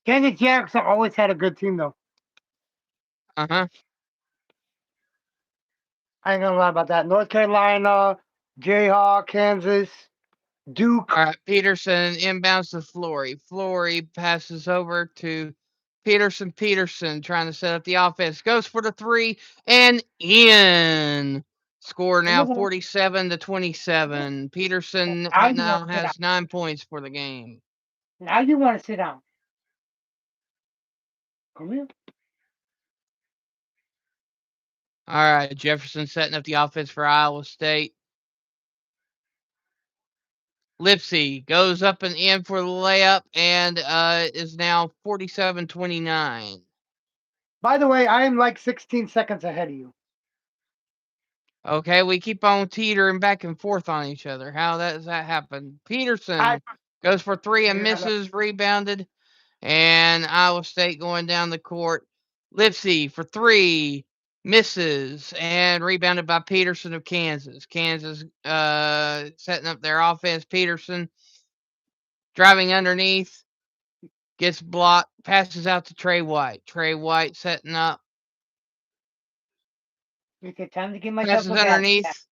Kansas Jacks always had a good team, though. Uh-huh. I ain't gonna lie about that. North Carolina, Jayhawk, Kansas, Duke. All right, Peterson inbounds to Flory. Flory passes over to Peterson. Peterson trying to set up the offense. Goes for the 3 and in. Score now 47-27. Peterson now has 9 points for the game. Now you want to sit down. Come here. All right, Jefferson setting up the offense for Iowa State. Lipsy goes up and in for the layup and is now 47-29. By the way, I am like 16 seconds ahead of you. Okay, we keep on teetering back and forth on each other. How does that happen? I Peterson goes for three and figured that out. misses, rebounded, and Iowa State going down the court. Lipsy for three, misses, and rebounded by Peterson of Kansas. Kansas setting up their offense. Peterson driving underneath, gets blocked, passes out to Trey White. Trey White setting up, Okay, time to give myself passes a gas. underneath.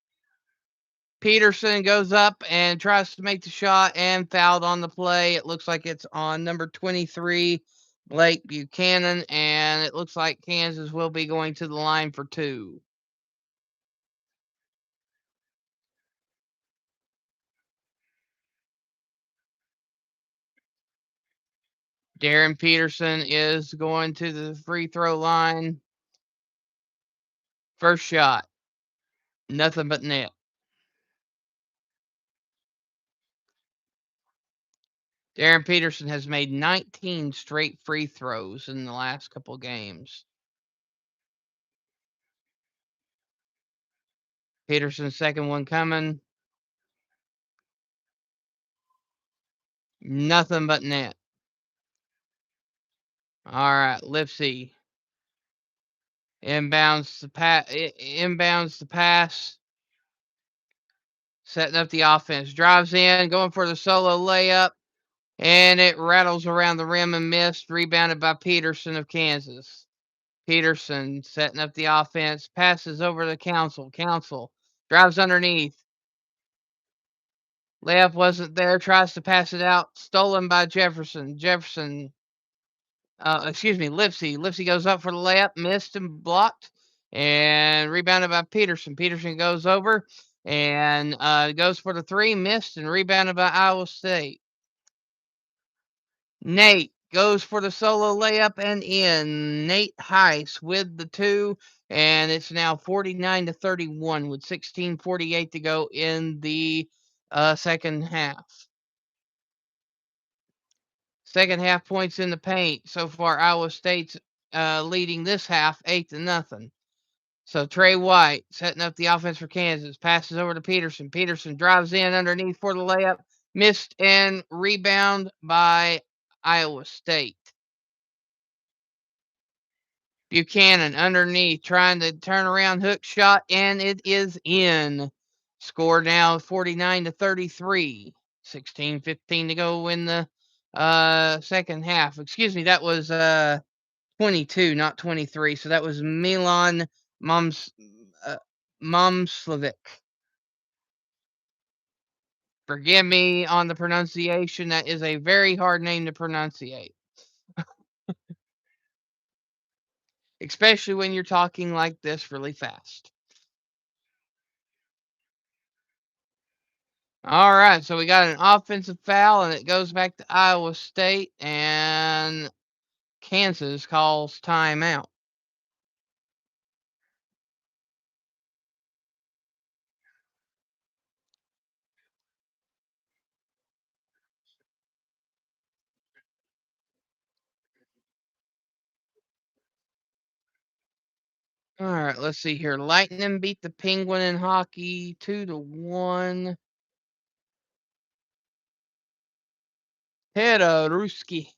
Peterson goes up and tries to make the shot and fouled on the play. It looks like it's on number 23, Blake Buchanan, and it looks like Kansas will be going to the line for two. Darren Peterson is going to the free throw line. First shot, nothing but net. Darren Peterson has made 19 straight free throws in the last couple games. Peterson's second one coming. Nothing but net. All right, Lipsy inbounds the pass, setting up the offense. Drives in, going for the solo layup, and it rattles around the rim and missed. Rebounded by Peterson of Kansas. Peterson setting up the offense, passes over to Council. Council drives underneath. Layup wasn't there, tries to pass it out. Stolen by Jefferson. Lipsy. Lipsy goes up for the layup, missed and blocked, and rebounded by Peterson. Peterson goes over and goes for the three, missed, and rebounded by Iowa State. Nate goes for the solo layup and in. Nate Heiss with the two, and it's now 49-31 with 16:48 to go in the second half. Second half points in the paint. So far, Iowa State's leading this half 8-0. So Trey White setting up the offense for Kansas. Passes over to Peterson. Peterson drives in underneath for the layup. Missed and rebound by Iowa State. Buchanan underneath trying to turn around hook shot, and it is in. Score now 49-33. 16:15 to go in the second half. Excuse me, that was 22, not 23. So that was Milan Momslovic. Forgive me on the pronunciation. That is a very hard name to pronunciate. Especially when you're talking like this really fast. All right, so we got an offensive foul, and it goes back to Iowa State, and Kansas calls timeout. All right, let's see here. Lightning beat the Penguin in hockey 2-1. Ruski.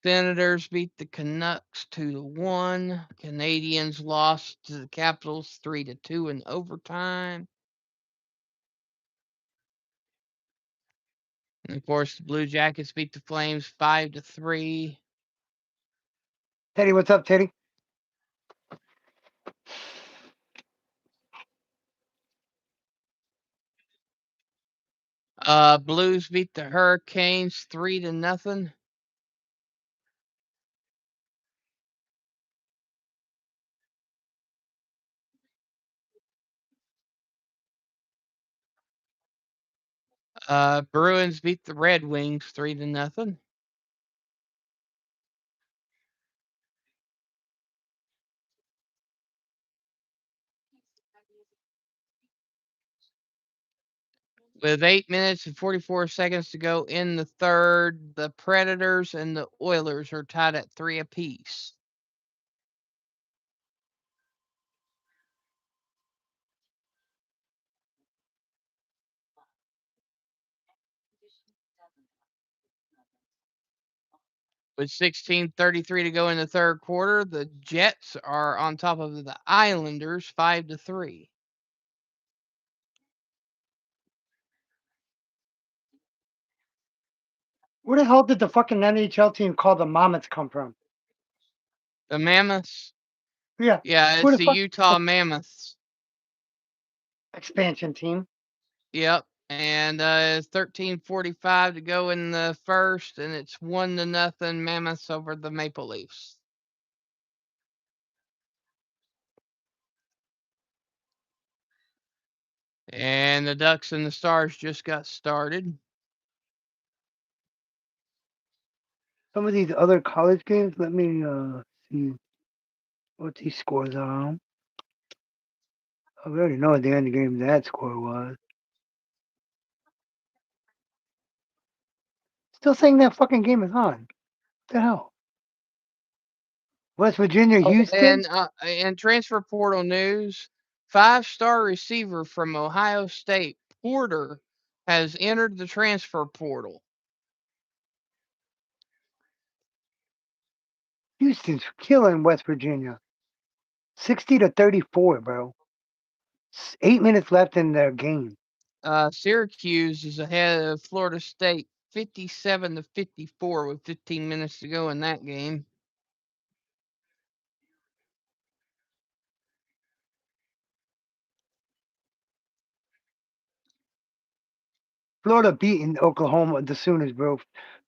Senators beat the Canucks 2-1. Canadians lost to the Capitals 3-2 in overtime. And of course, the Blue Jackets beat the Flames 5-3. Teddy, what's up, Teddy? Blues beat the Hurricanes 3-0. Bruins beat the Red Wings 3-0. With 8 minutes and 44 seconds to go in the third, the Predators and the Oilers are tied at 3 apiece. With 16:33 to go in the third quarter, the Jets are on top of the Islanders 5-3. Where the hell did the fucking NHL team called the Mammoths come from? The Mammoths? Yeah. Yeah, Who it's the the fuck Utah Mammoths. expansion team? Yep. And it's 13:45 to go in the first, and it's 1-0 Mammoths over the Maple Leafs. And the Ducks and the Stars just got started. Some of these other college games, let me see what these scores are. Oh, we already know what the end game that score was. Still saying that fucking game is on. What the hell? West Virginia, Oh, Houston? and transfer portal news, 5-star receiver from Ohio State, Porter, has entered the transfer portal. Houston's killing West Virginia. 60-34, bro. 8 minutes left in their game. Syracuse is ahead of Florida State 57-54 with 15 minutes to go in that game. Florida beating Oklahoma the Sooners, bro.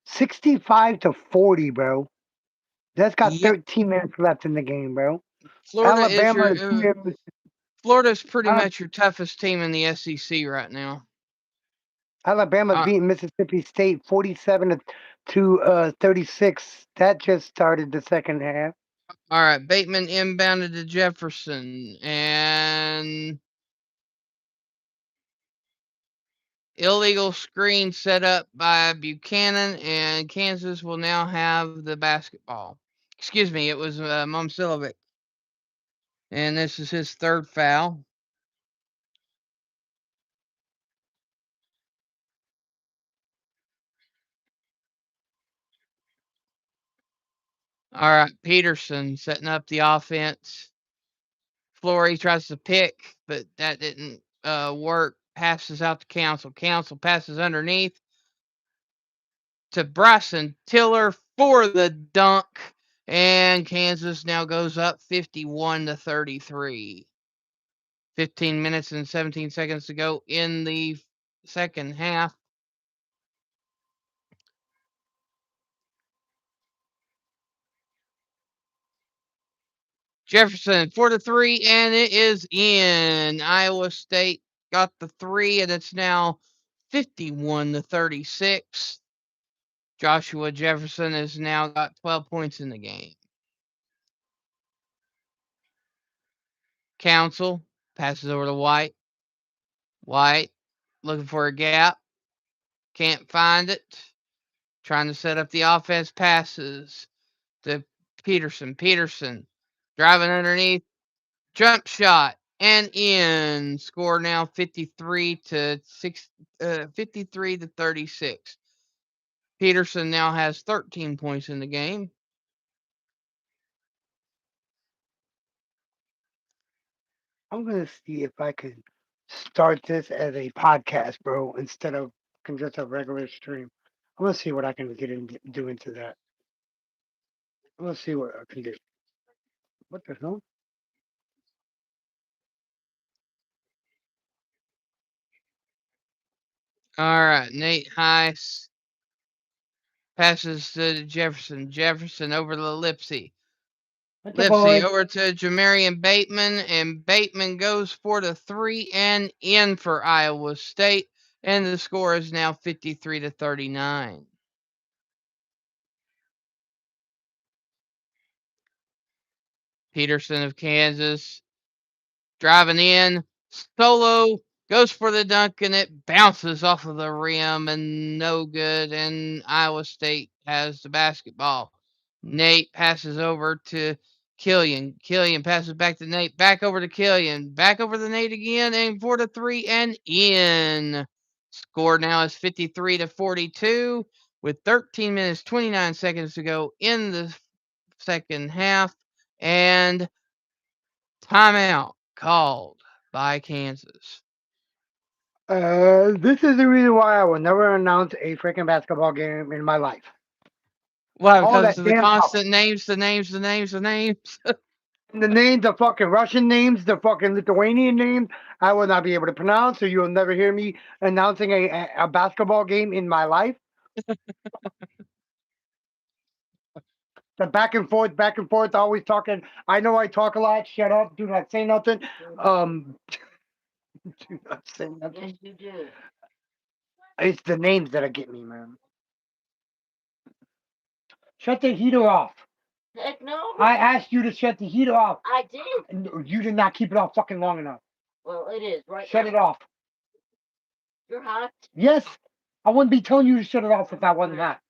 65-40, bro. That's got Yep. 13 minutes left in the game, bro. Florida is Alabama your is beating, Florida's pretty Ala- much your toughest team in the SEC right now. Alabama's Uh, beating Mississippi State 47-36. That just started the second half. all right, Bateman inbounded to Jefferson, and illegal screen set up by Buchanan, and Kansas will now have the basketball. Excuse me, it was Momcilovic. And this is his third foul. All right, Peterson setting up the offense. Flory tries to pick, but that didn't work. Passes out to Council. Council passes underneath to Bryson Tiller for the dunk. And Kansas now goes up 51-33. 15 minutes and 17 seconds to go in the second half. Jefferson for the three, and it is in. Iowa State got the three, and it's now 51-36. Joshua Jefferson has now got 12 points in the game. Council passes over to White. White looking for a gap. Can't find it. Trying to set up the offense. Passes to Peterson. Peterson driving underneath. Jump shot and in. Score now 53-36. Peterson now has 13 points in the game. I'm going to see if I can start this as a podcast, bro, instead of just a regular stream. I'm going to see what I can do into that. I'm going to see what I can do. What the hell? All right, Nate Heiss passes to Jefferson. Jefferson over to Lipsy. What the Lipsy boy? over to Jamarian Bateman, and Bateman goes for the three and in for Iowa State, and the score is now 53-39. Peterson of Kansas driving in, solo, goes for the dunk, and it bounces off of the rim and no good. And Iowa State has the basketball. Nate passes over to Killian. Killian passes back to Nate. Back over to Killian. Back over to Nate again, and for the three and in. Score now is 53-42 with 13 minutes 29 seconds to go in the second half, and timeout called by Kansas. This is the reason why I will never announce a freaking basketball game in my life. Why? All Because that of the damn talk. constant names, the names, the names, the names. The names, the fucking Russian names, the fucking Lithuanian names, I will not be able to pronounce, so you'll never hear me announcing a basketball game in my life. The back and forth, always talking. I know I talk a lot. Shut up. Do not say nothing. Do not say nothing. Yes, you do. It's the names that get me, man. Shut the heater off. Heck no. I asked you to shut the heater off. I did. And you did not keep it off fucking long enough. Well, it is right Shut now. it off. You're hot. Yes. I wouldn't be telling you to shut it off if I wasn't hot.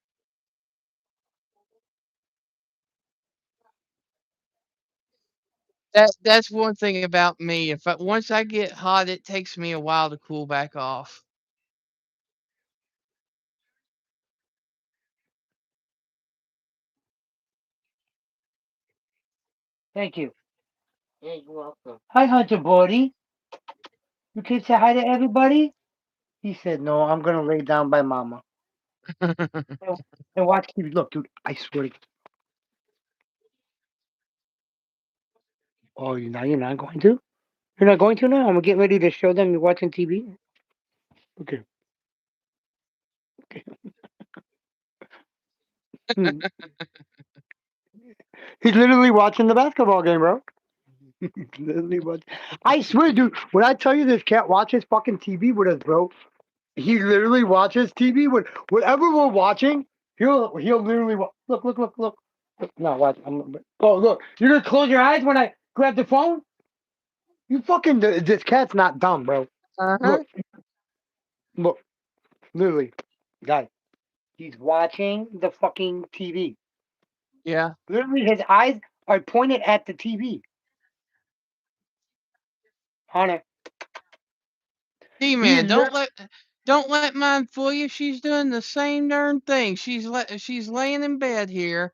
That's one thing about me. Once I get hot, it takes me a while to cool back off. Thank you. Yeah, you're welcome. Hi, Hunter Buddy. You can say hi to everybody? He said, no, I'm going to lay down by mama. And watch TV. Look, dude, I swear to. Oh, you're not going to? You're not going to now? I'm getting ready to show them you're watching TV. Okay. Okay. Hmm. He's literally watching the basketball game, bro. He's literally watching. I swear, dude, when I tell you this cat watches fucking TV with us, bro, he literally watches TV with whatever we're watching. He'll literally look. No, watch. Oh, look. You're gonna close your eyes when I grab the phone? You fucking. This cat's not dumb, bro. Uh-huh. Look, look. Literally, guys. He's watching the fucking TV. Yeah. Literally, his eyes are pointed at the TV. Hunter. He D-man, is don't let mine fool you. She's doing the same darn thing. She's laying in bed here,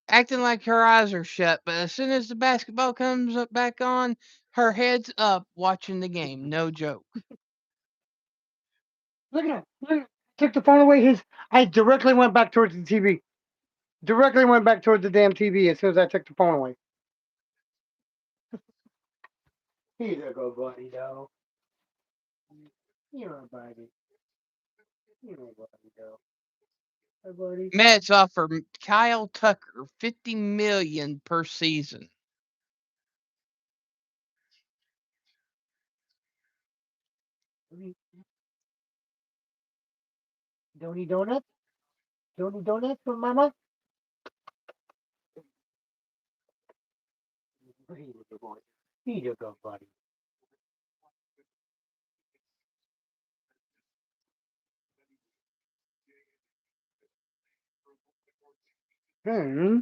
acting like her eyes are shut. But as soon as the basketball comes up back on, her head's up watching the game. No joke. look at him. Look, took the phone away. His eyes directly went back towards the TV. Directly went back towards the damn TV as soon as I took the phone away. He's a good buddy, though. You're a buddy. You're a buddy, though. Hey, buddy. Mets offer Kyle Tucker $50 million per season. Don't eat donuts? Don't eat donuts for mama? He's a good boy. He's a good buddy. Hmm.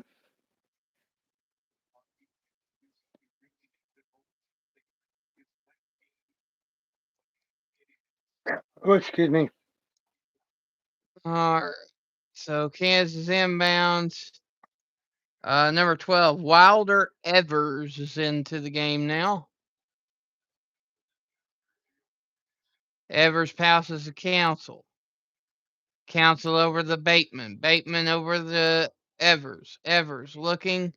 Oh, excuse me. All right. So Kansas inbounds. Number 12, Wilder Evers is into the game now. Evers passes to Council. Council over the Bateman. Bateman over the Evers. Evers looking.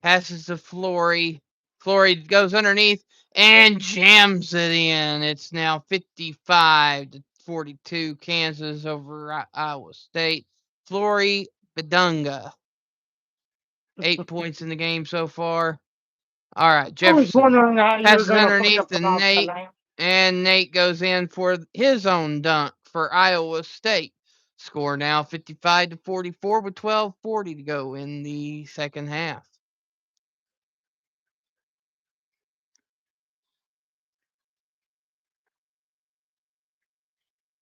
Passes to Flory. Flory goes underneath and jams it in. It's now 55-42 Kansas over Iowa State. Flory Bedunga. 8 points in the game so far. All right, I was Jefferson wondering how you were passes going to fucking underneath to pronounce the Nate, name. and Nate goes in for his own dunk for Iowa State. Score now 55-44 with 12:40 to go in the second half.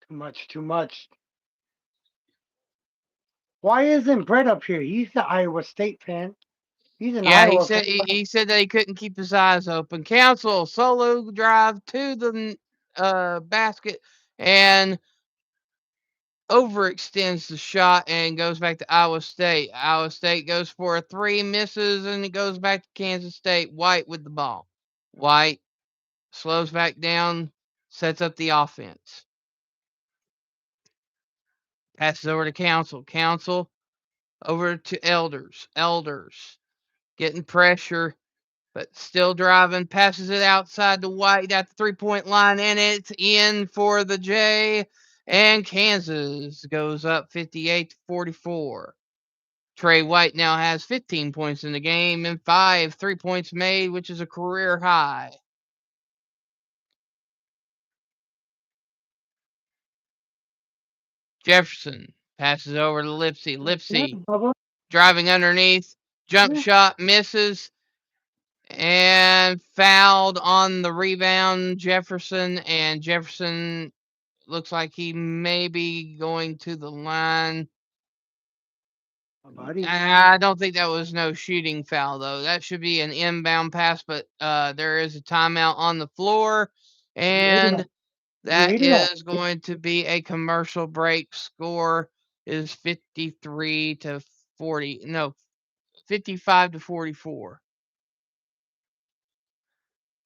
Too much, too much. Why isn't Brett up here? He's the Iowa State fan. He's an Yeah, Iowa fan. he said that he couldn't keep his eyes open. Council solo drive to the basket and overextends the shot and goes back to Iowa State. Iowa State goes for a three, misses, and it goes back to Kansas State. White with the ball. White slows back down, sets up the offense. Passes over to Council. Council over to Elders. Elders getting pressure, but still driving. Passes it outside to White at the 3-point line, and it's in for the J. And Kansas goes up 58-44. Trey White now has 15 points in the game and 5 3-points made, which is a career high. Jefferson passes over to Lipsy. Yeah, Lipsy Bubba. driving underneath. Jump Yeah. shot misses and fouled on the rebound. Jefferson looks like he may be going to the line. Buddy. I don't think that was no shooting foul, though. That should be an inbound pass, but there is a timeout on the floor, You ate it and all. You that ate it all. is going to be a commercial break. Score is 53 to 40. No, 55 to 44.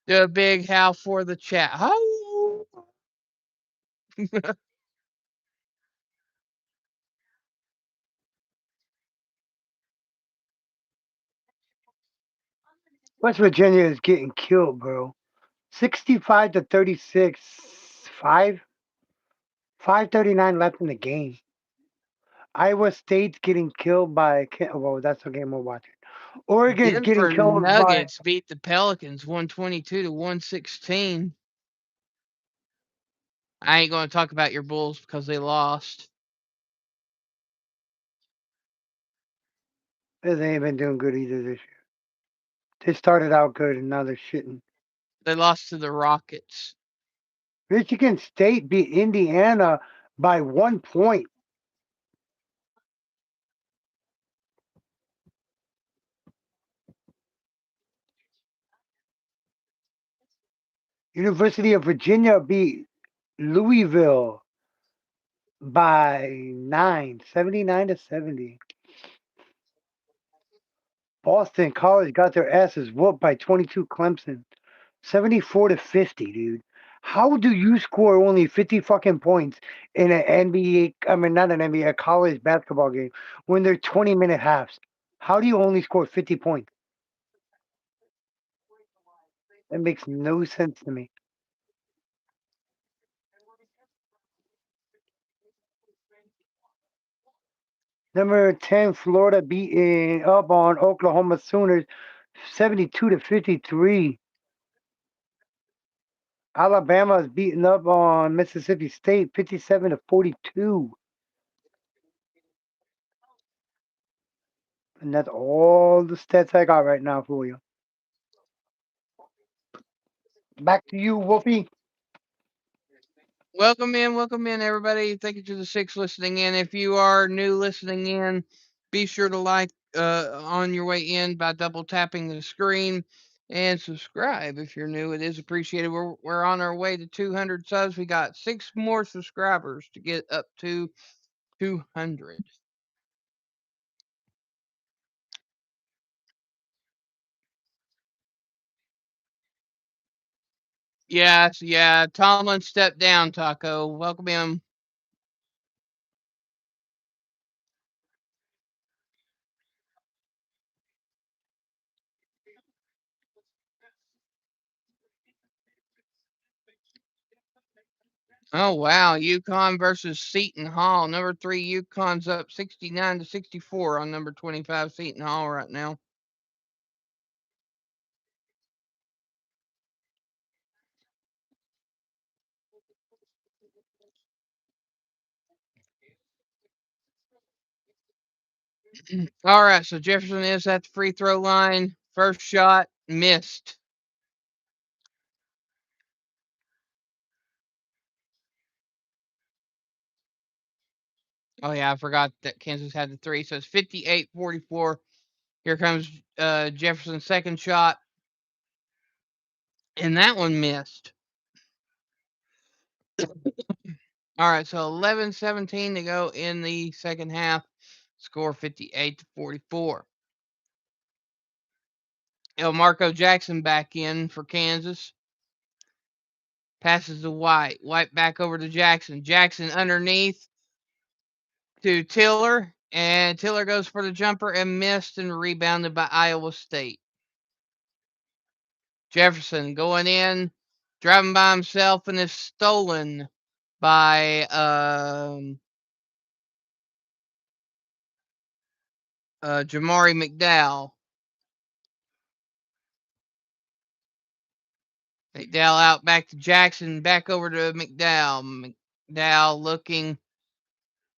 Do a big howl for the chat. Oh! West Virginia is getting killed, bro. 65 to 36. 5:39 left in the game. Iowa State's getting killed by. Well, that's the game we're watching. Oregon's getting Denver killed by. Nuggets beat the Pelicans 122 to 116. I ain't going to talk about your Bulls because they lost. They ain't been doing good either this year. They started out good and now they're shitting. They lost to the Rockets. Michigan State beat Indiana by 1 point. University of Virginia beat Louisville by 9, 79 to 70. Boston College got their asses whooped by 22 Clemson. 74 to 50, dude. How do you score only 50 fucking points in an NBA, I mean, not an NBA, a college basketball game when they're 20-minute halves? How do you only score 50 points? That makes no sense to me. Number 10, Florida beating up on Oklahoma Sooners 72 to 53. Alabama is beating up on Mississippi State 57 to 42. And that's all the stats I got right now for you. Back to you, Wolfie. Welcome in, everybody. Thank you to the six listening in. If you are new listening in, be sure to like on your way in by double tapping the screen and subscribe if you're new. It is appreciated. We're on our way to 200 subs. We got 6 more subscribers to get up to 200. Yes, yeah. Tomlin stepped down, Taco. Welcome in. Oh wow, Yukon versus Seton Hall. Number 3 Yukon's up 69 to 64 on number 25 Seton Hall right now. All right, so Jefferson is at the free throw line. First shot missed. Oh yeah, I forgot that Kansas had the 3. So it's 58-44. Here comes Jefferson's second shot, and that one missed. All right, so 11-17 to go in the second half. Score 58-44. Marco Jackson back in for Kansas. Passes to White. White back over to Jackson. Jackson underneath to Tiller. And Tiller goes for the jumper and missed and rebounded by Iowa State. Jefferson going in, driving by himself, and is stolen by Jamari McDowell. McDowell out back to Jackson, back over to McDowell. McDowell looking,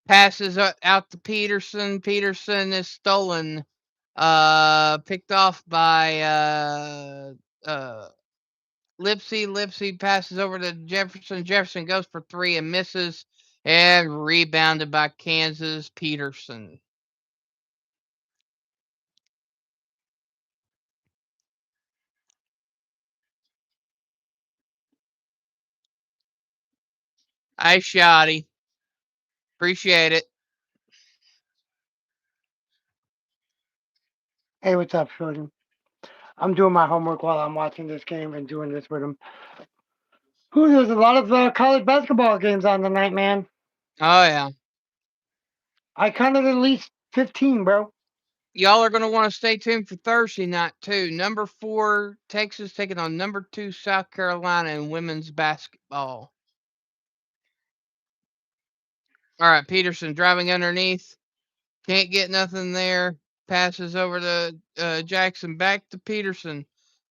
passes out to Peterson. Peterson is stolen, picked off by Lipsy. Lipsy passes over to Jefferson. Jefferson goes for 3 and misses, and rebounded by Kansas. Peterson. Nice shotty. Appreciate it. Hey, what's up, Jordan? I'm doing my homework while I'm watching this game and doing this with him. Ooh, there's a lot of college basketball games on tonight, man. Oh, yeah. I counted at least 15, bro. Y'all are going to want to stay tuned for Thursday night, too. Number 4, Texas taking on number 2, South Carolina in women's basketball. All right, Peterson driving underneath. Can't get nothing there. Passes over to Jackson. Back to Peterson.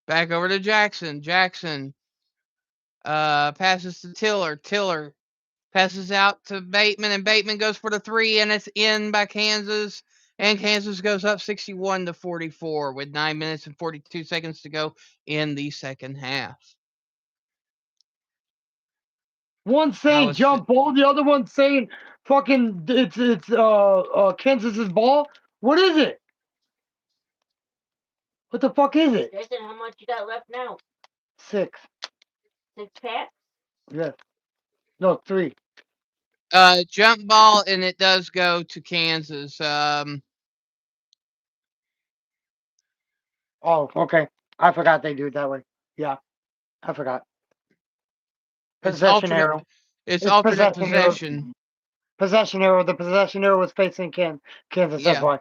Back over to Jackson. Jackson passes to Tiller. Tiller passes out to Bateman, and Bateman goes for the 3, and it's in by Kansas. And Kansas goes up 61-44 with 9 minutes and 42 seconds to go in the second half. One saying jump ball, the other one saying fucking it's Kansas's ball. What is it? What the fuck is it? Jason, how much you got left now? 6. 6 packs? Yes. No, 3. Jump ball, and it does go to Kansas. Oh, okay. I forgot they do it that way. Yeah, I forgot. Possession arrow. It's alternate possession arrow. possession. Possession arrow. The possession arrow was facing Kansas. That's Yeah. why.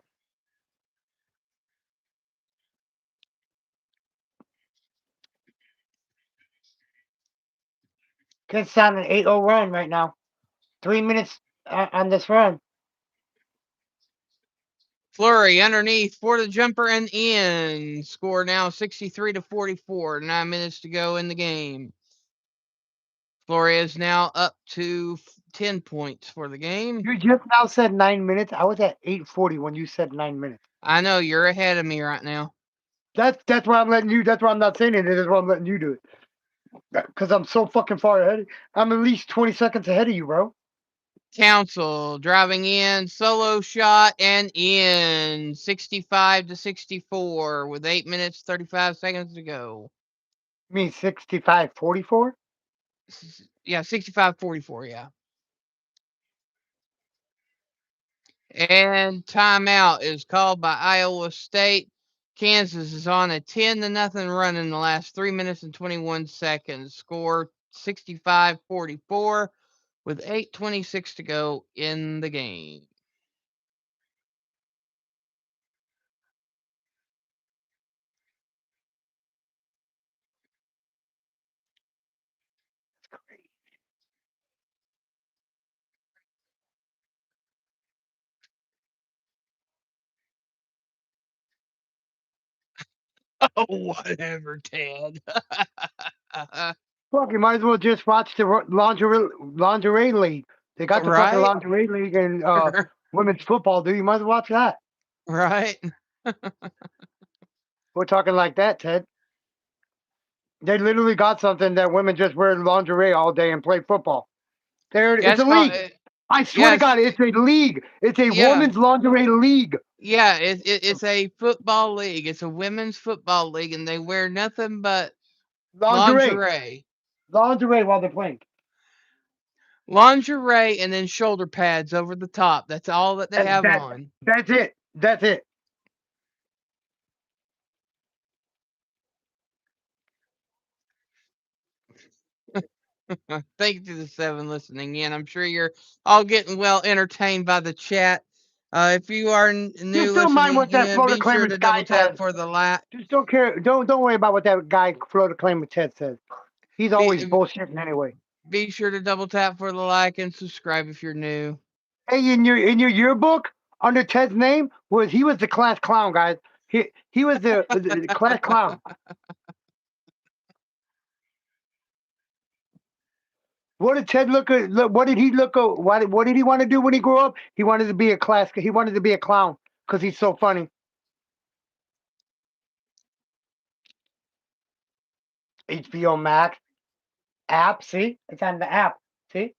Kansas on an 8-0 run right now. 3 minutes on this run. Flurry underneath for the jumper and in. Score now 63-44. 9 minutes to go in the game. Flurry is now up to 10 points for the game. You just now said 9 minutes. I was at 8:40 when you said 9 minutes. I know you're ahead of me right now. That's why I'm letting you. That's why I'm not saying it. That's why I'm letting you do it. Because I'm so fucking far ahead. I'm at least 20 seconds ahead of you, bro. Council driving in, solo shot and in 65-64 with 8 minutes 35 seconds to go. You mean 65-44? Yeah, 65-44, yeah. And timeout is called by Iowa State. Kansas is on a 10-0 run in the last 3 minutes and 21 seconds. Score 65-44 with 8:26 to go in the game. Oh, whatever, Ted. Fuck, you might as well just watch the lingerie league. They got the fucking Right? lingerie league and women's football, dude. You might as well watch that. Right? We're talking like that, Ted. They literally got something that women just wear lingerie all day and play football. It's a league. I swear to Yes, God, it's a league. It's a yeah, women's lingerie league. yeah. It's a football league. It's a women's football league, and they wear nothing but Lingerie. lingerie, Lingerie while they're playing. lingerie, and then shoulder pads over the top. That's all that they have That, on. that's it. That's it. Thank you to the seven listening in. I'm sure you're all getting well entertained by the chat. If you are new Just don't mind listening what that in, Florida be sure claimant to guy double tap says. for the like. Just don't care. Don't worry about what that guy Florida claimant Ted says. He's always Be, bullshitting anyway. be sure to double tap for the like and subscribe if you're new. Hey, in your yearbook under Ted's name was the class clown, guys. He was the class clown. What did Ted look? What did he look? What did he want to do when he grew up? He wanted to be a class. He wanted to be a clown because he's so funny. HBO Max app. See, it's on the app. See,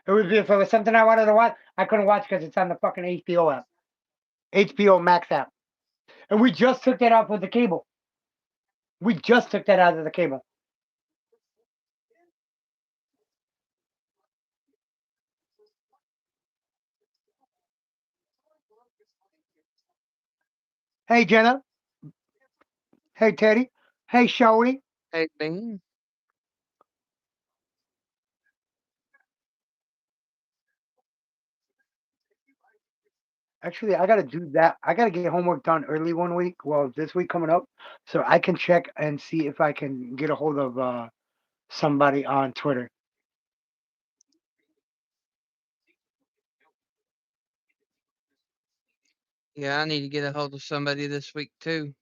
it would be if it was something I wanted to watch, I couldn't watch because it's on the fucking HBO app, HBO Max app. And we just took that off with the cable. We just took that out of the cable. Hey Jenna. Hey Teddy. Hey Showy. Hey, Bean. Actually, I gotta do that. I gotta get homework done early one week. Well, this week coming up, so I can check and see if I can get a hold of somebody on Twitter. Yeah, I need to get a hold of somebody this week too.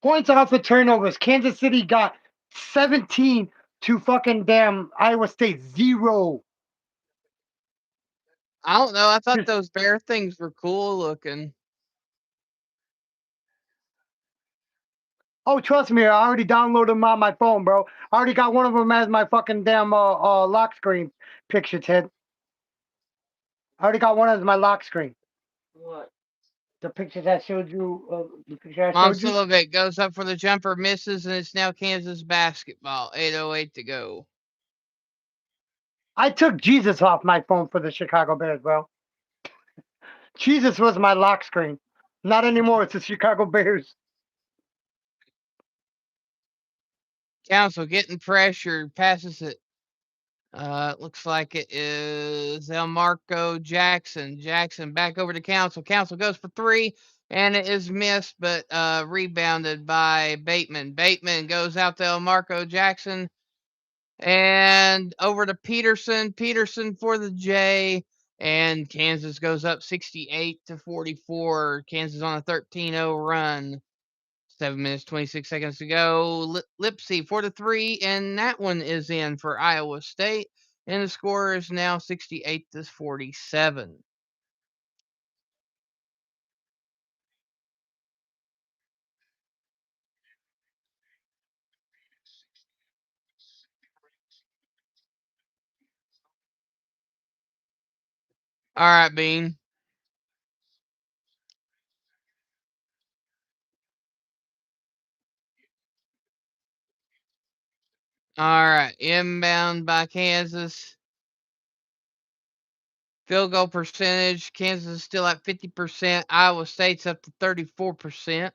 Points off the turnovers. Kansas City got 17 to fucking damn Iowa State 0. I don't know. I thought Just those bear things were cool looking. oh, trust me, I already downloaded them on my phone, bro. I already got one of them as my fucking damn lock screen picture, Ted. I already got one as my lock screen. What? The picture that showed you. The picture I Mom showed you. Sullivan goes up for the jumper, misses, and it's now Kansas basketball. 8:08 to go. I took Jesus off my phone for the Chicago Bears, bro. Jesus was my lock screen. Not anymore. It's the Chicago Bears. Council getting pressured, passes it. Looks like it is El Marco Jackson. Jackson back over to Council. Council goes for three, and it is missed, but rebounded by Bateman. Bateman goes out to El Marco Jackson and over to Peterson. Peterson for the J, and Kansas goes up 68 to 44. Kansas on a 13-0 run. 7 minutes, 26 seconds to go. Lipsy for the three, and that one is in for Iowa State. And the score is now 68 to 47. All right, Bean. All right, inbound by Kansas. Field goal percentage. Kansas is still at 50%. Iowa State's up to 34%.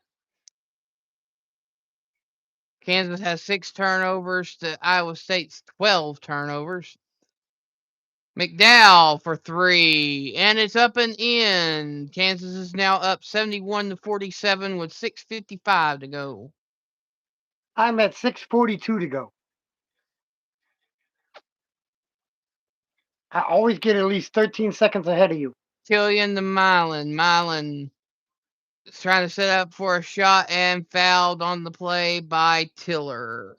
Kansas has 6 turnovers to Iowa State's 12 turnovers. McDowell for three, and it's up and in. Kansas is now up 71 to 47 with 6:55 to go. I'm at 6:42 to go. I always get at least 13 seconds ahead of you. Killian to Milan. Milan is trying to set up for a shot and fouled on the play by Tiller.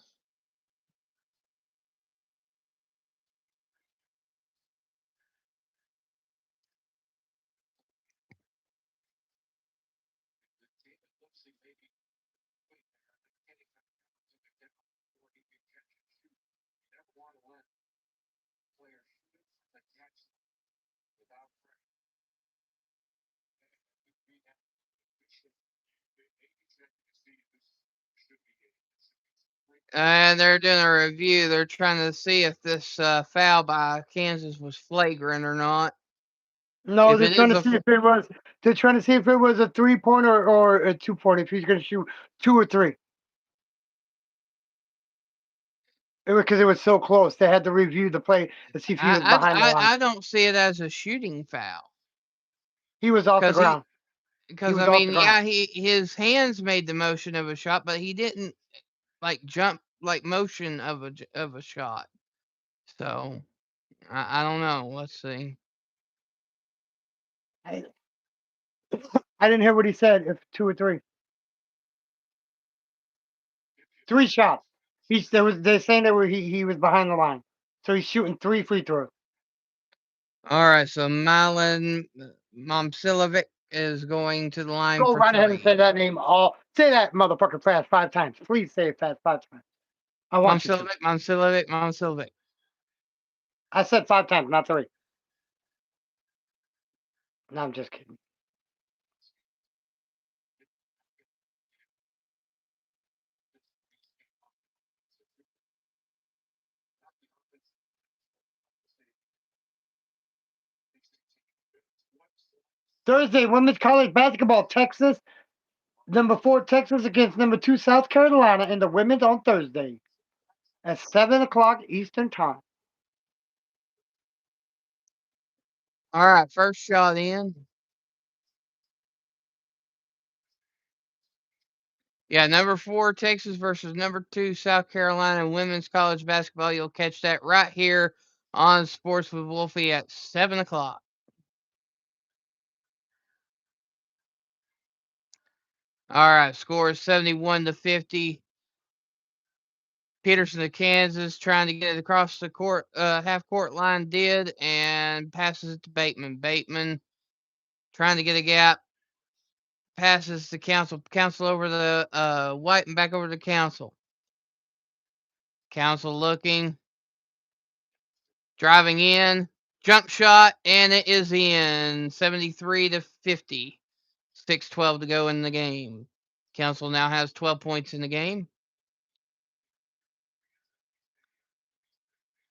And they're doing a review. They're trying to see if this foul by Kansas was flagrant or not. No, If they're it trying is to a see if it was. They're trying to see if it was a 3-pointer or a 2-pointer. If he's going to shoot 2 or 3. Because it was so close, they had to review the play to see if he was behind the line. I don't see it as a shooting foul He was off the ground. He because was I off the mean, ground. yeah, his hands made the motion of a shot, but he didn't like jump like motion of a shot. So I don't know. Let's see. I didn't hear what he said. If 2 or 3, 3 shots. They're saying that he was behind the line, so he's shooting 3 free throws. All right, so Milan Momsilovic is going to the line Go for right ahead and 3. say that name. Say that motherfucker fast 5 times. Please say it fast 5 times. I want you to. Momsilovic. I said 5 times, not 3. No, I'm just kidding. Thursday, women's college basketball. Texas, number 4 Texas against number 2 South Carolina in the women's on Thursday at 7 o'clock Eastern time. All right, first shot in. Yeah, number 4 Texas versus number 2 South Carolina women's college basketball. You'll catch that right here on Sports with Wolfie at 7 o'clock. All right, score is 71-50. Peterson of Kansas trying to get it across the court, half court line did, and passes it to Bateman. Bateman trying to get a gap, passes to Council. Council over the White and back over to Council. Council looking, driving in, jump shot, and it is in 73-50. 6:12 to go in the game. Council now has 12 points in the game.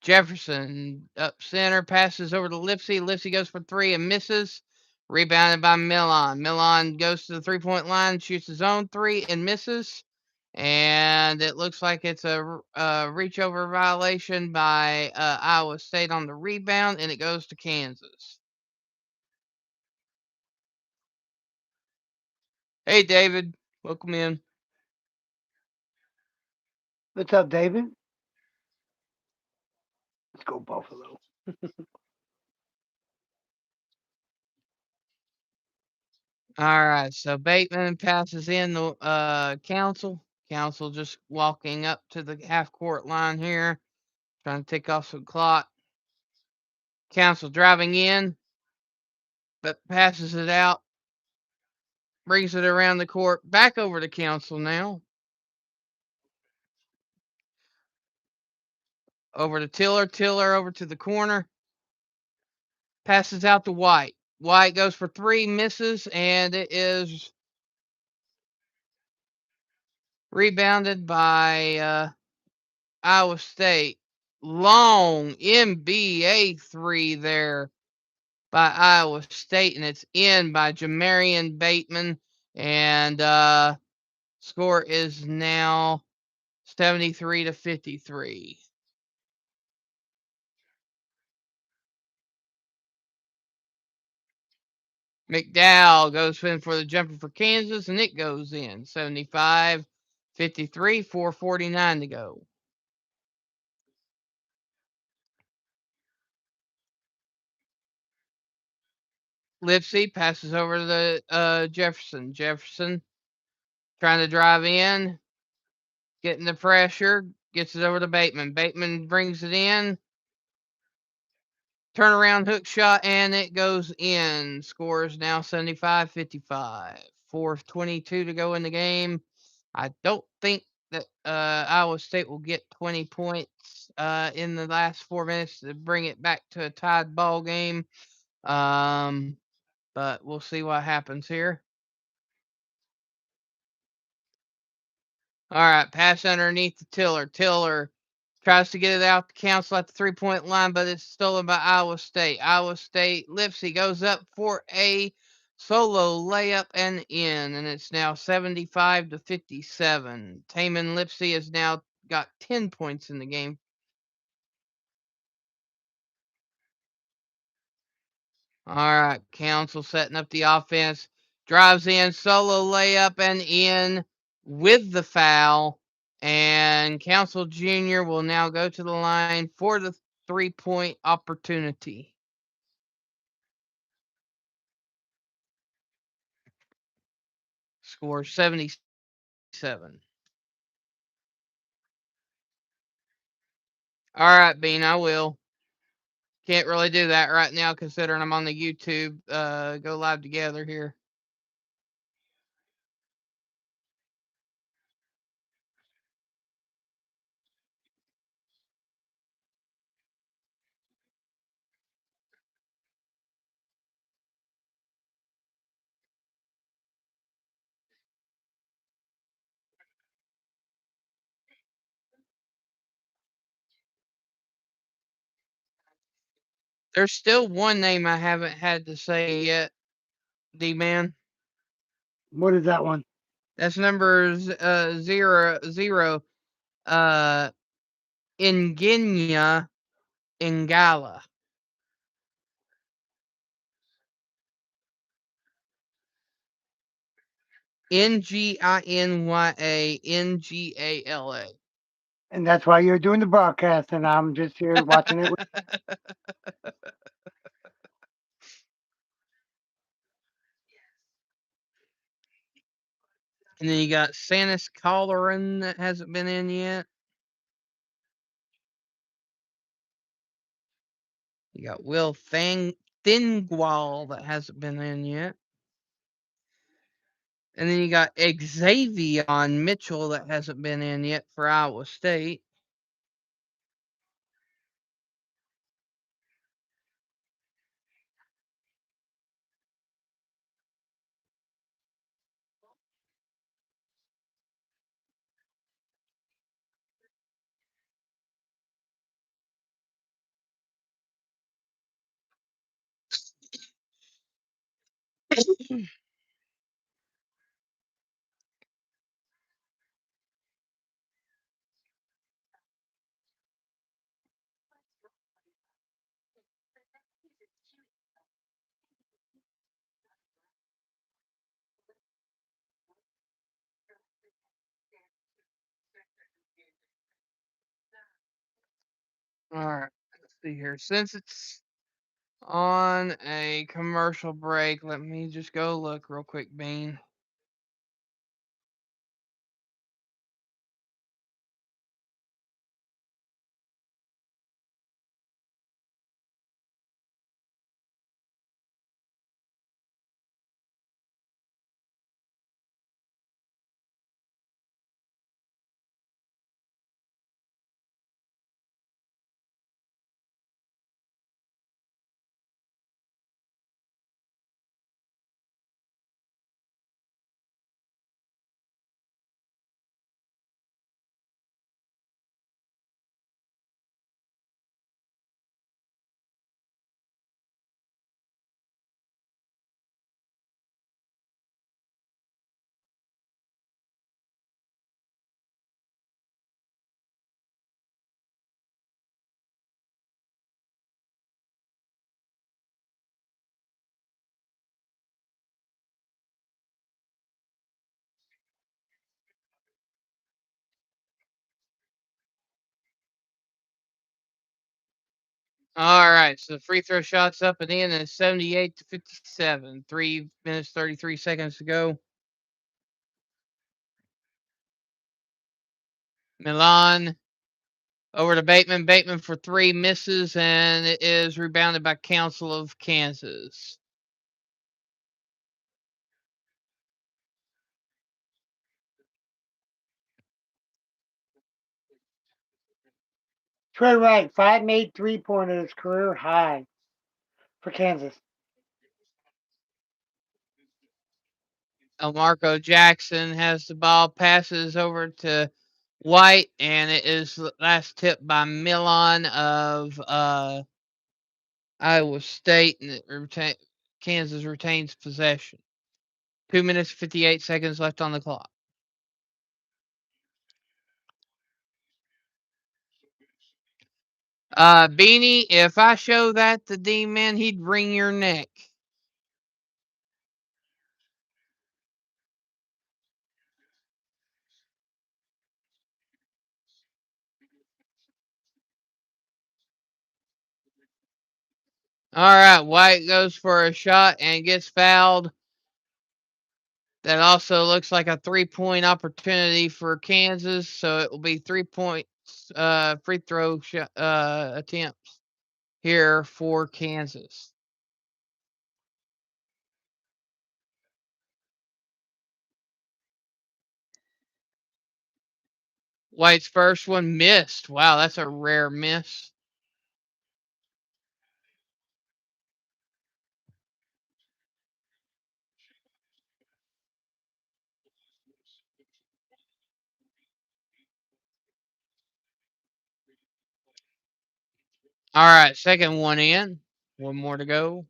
Jefferson up center, passes over to Lipsy. Lipsy goes for 3 and misses. Rebounded by Milan. Milan goes to the 3-point line, shoots his own 3 and misses. And it looks like it's a reach over violation by Iowa State on the rebound, and it goes to Kansas. Hey, David. Welcome in. What's up, David? Let's go Buffalo. All right, so Bateman passes in the Council. Council just walking up to the half court line here, trying to take off some clock. Council driving in, but passes it out, brings it around the court, back over to Council now. Over to Tiller. Tiller over to the corner. Passes out to White. White goes for 3, misses, and it is rebounded by Iowa State. Long NBA 3 there by Iowa State, and it's in by Jamarian Bateman. And score is now 73-53. McDowell goes in for the jumper for Kansas, and it goes in. 75-53, 4:49 to go. Lipsy passes over to the Jefferson. Jefferson trying to drive in, getting the pressure, gets it over to Bateman. Bateman brings it in. Turnaround hook shot, and it goes in. Score is now 75-55. 4:22 to go in the game. I don't think that Iowa State will get 20 points in the last 4 minutes to bring it back to a tied ball game. But we'll see what happens here. All right, pass underneath the Tiller. Tiller tries to get it out to Council at the 3-point line, but it's stolen by Iowa State. Iowa State, Lipsy goes up for a solo layup and in, and it's now 75-57. Taman Lipsy has now got 10 points in the game. All right, Council setting up the offense. Drives in, solo layup and in with the foul. And Council Jr. will now go to the line for the 3-point opportunity. Score 77. All right, Bean, I will. Can't really do that right now considering I'm on the YouTube go live together here. There's still one name I haven't had to say yet, D-Man. What is that one? That's number 00. Ingenia Ingala. Nginyangala. And that's why you're doing the broadcast, and I'm just here watching it. And then you got Sanus Colleran that hasn't been in yet. You got Will Thingwall that hasn't been in yet. And then you got Xavier Mitchell that hasn't been in yet for Iowa State. All right, let's see here. Since it's on a commercial break, let me just go look real quick, Bean. All right, so the free throw shots up and in, and it's 78-57. 3 minutes 33 seconds to go. Milan over to Bateman. Bateman for three, misses, and it is rebounded by Council of Kansas. Trey Wright, 5 made 3-pointers, career high for Kansas. Marco Jackson has the ball, passes over to White, and it is last tip by Milan of Iowa State, and Kansas retains possession. 2 minutes 58 seconds left on the clock. Beanie, if I show that to D-Man, he'd wring your neck. All right, White goes for a shot and gets fouled. That also looks like a 3-point opportunity for Kansas, so it will be 3 points free throw attempts here for Kansas. White's first one missed. Wow, that's a rare miss. All right, second one in. One more to go.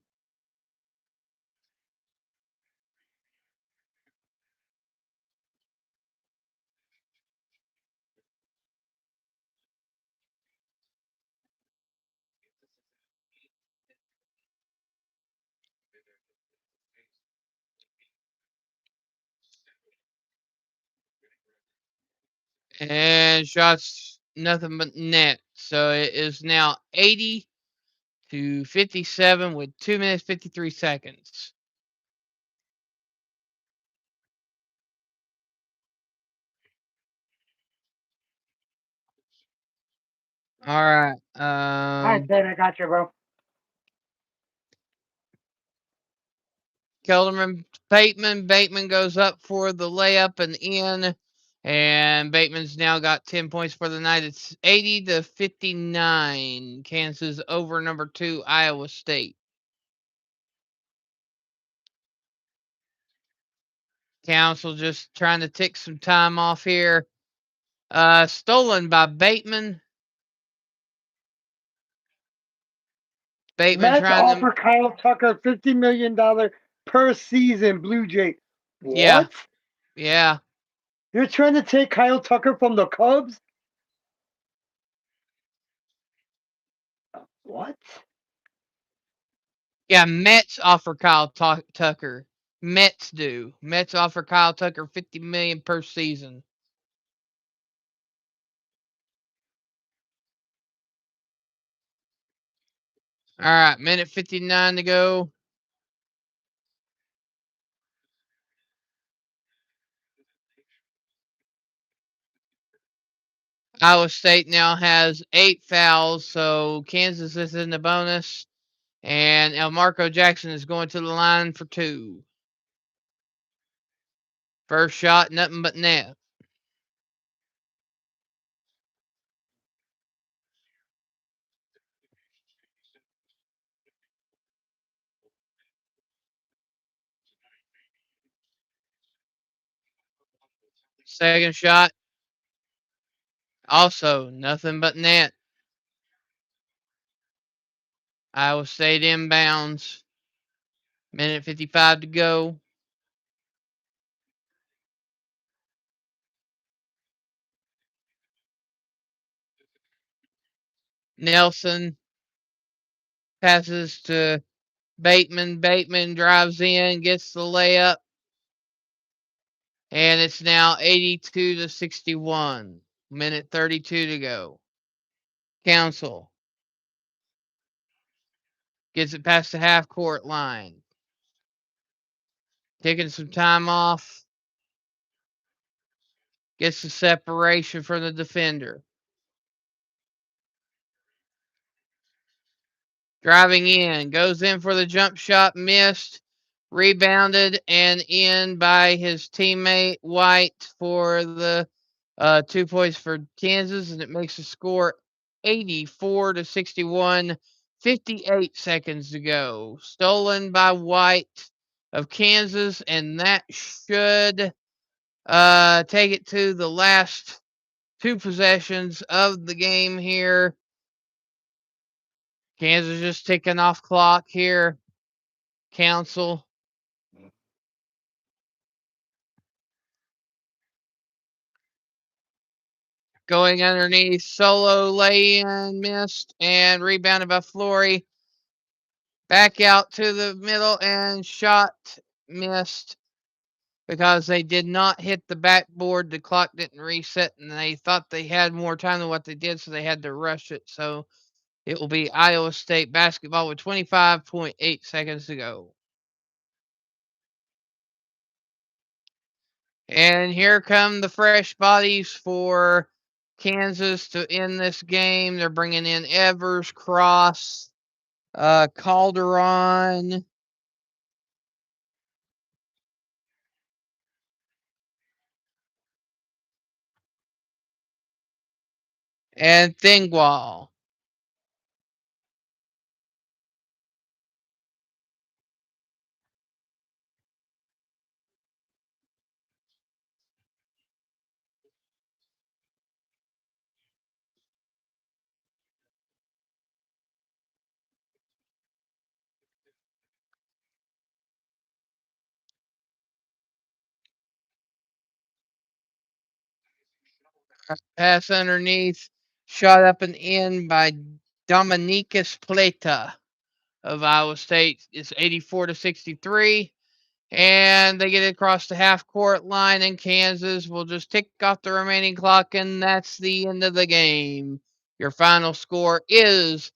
And shots nothing but net. So it is now 80-57 with 2 minutes 53 seconds. All right. All right, Ted, I got you, bro. Kelderman, Bateman. Bateman goes up for the layup and in. And Bateman's now got 10 points for the night. It's 80-59. Kansas over number 2, Iowa State. Council just trying to tick some time off here. Stolen by Bateman. Bateman Mets trying to. offer Kyle Tucker $50 million per season, Blue Jay. Yeah. What? Yeah. You're trying to take Kyle Tucker from the Cubs? What? Yeah, Mets offer Kyle Tucker. Mets do. Mets offer Kyle Tucker $50 million per season. All right, minute 59 to go. Iowa State now has 8 fouls, so Kansas is in the bonus. And Marco Jackson is going to the line for 2. First shot, nothing but net. Second shot, also nothing but net. Iowa State inbounds. Minute 55 to go. Nelson passes to Bateman. Bateman drives in, gets the layup. And it's now 82-61. Minute 32 to go. Council Gets it past the half court line. Taking some time off. Gets the separation from the defender. Driving in. Goes in for the jump shot. Missed. Rebounded and in by his teammate White for the 2 points for Kansas. And it makes the score 84-61. 58 seconds to go. Stolen by White of Kansas. And that should take it to the last 2 possessions of the game here. Kansas just ticking off clock here. Council. Going underneath. Solo lay-in. Missed. And rebounded by Flory. Back out to the middle and shot. Missed. Because they did not hit the backboard. The clock didn't reset, and they thought they had more time than what they did, so they had to rush it. So it will be Iowa State basketball with 25.8 seconds to go. And here come the fresh bodies for Kansas to end this game. They're bringing in Evers, Cross, Calderon, and Thingwall. Pass underneath, shot up and in by Dominicus Plata of Iowa State. It's 84-63. And they get it across the half court line, and Kansas will just tick off the remaining clock, and that's the end of the game. Your final score is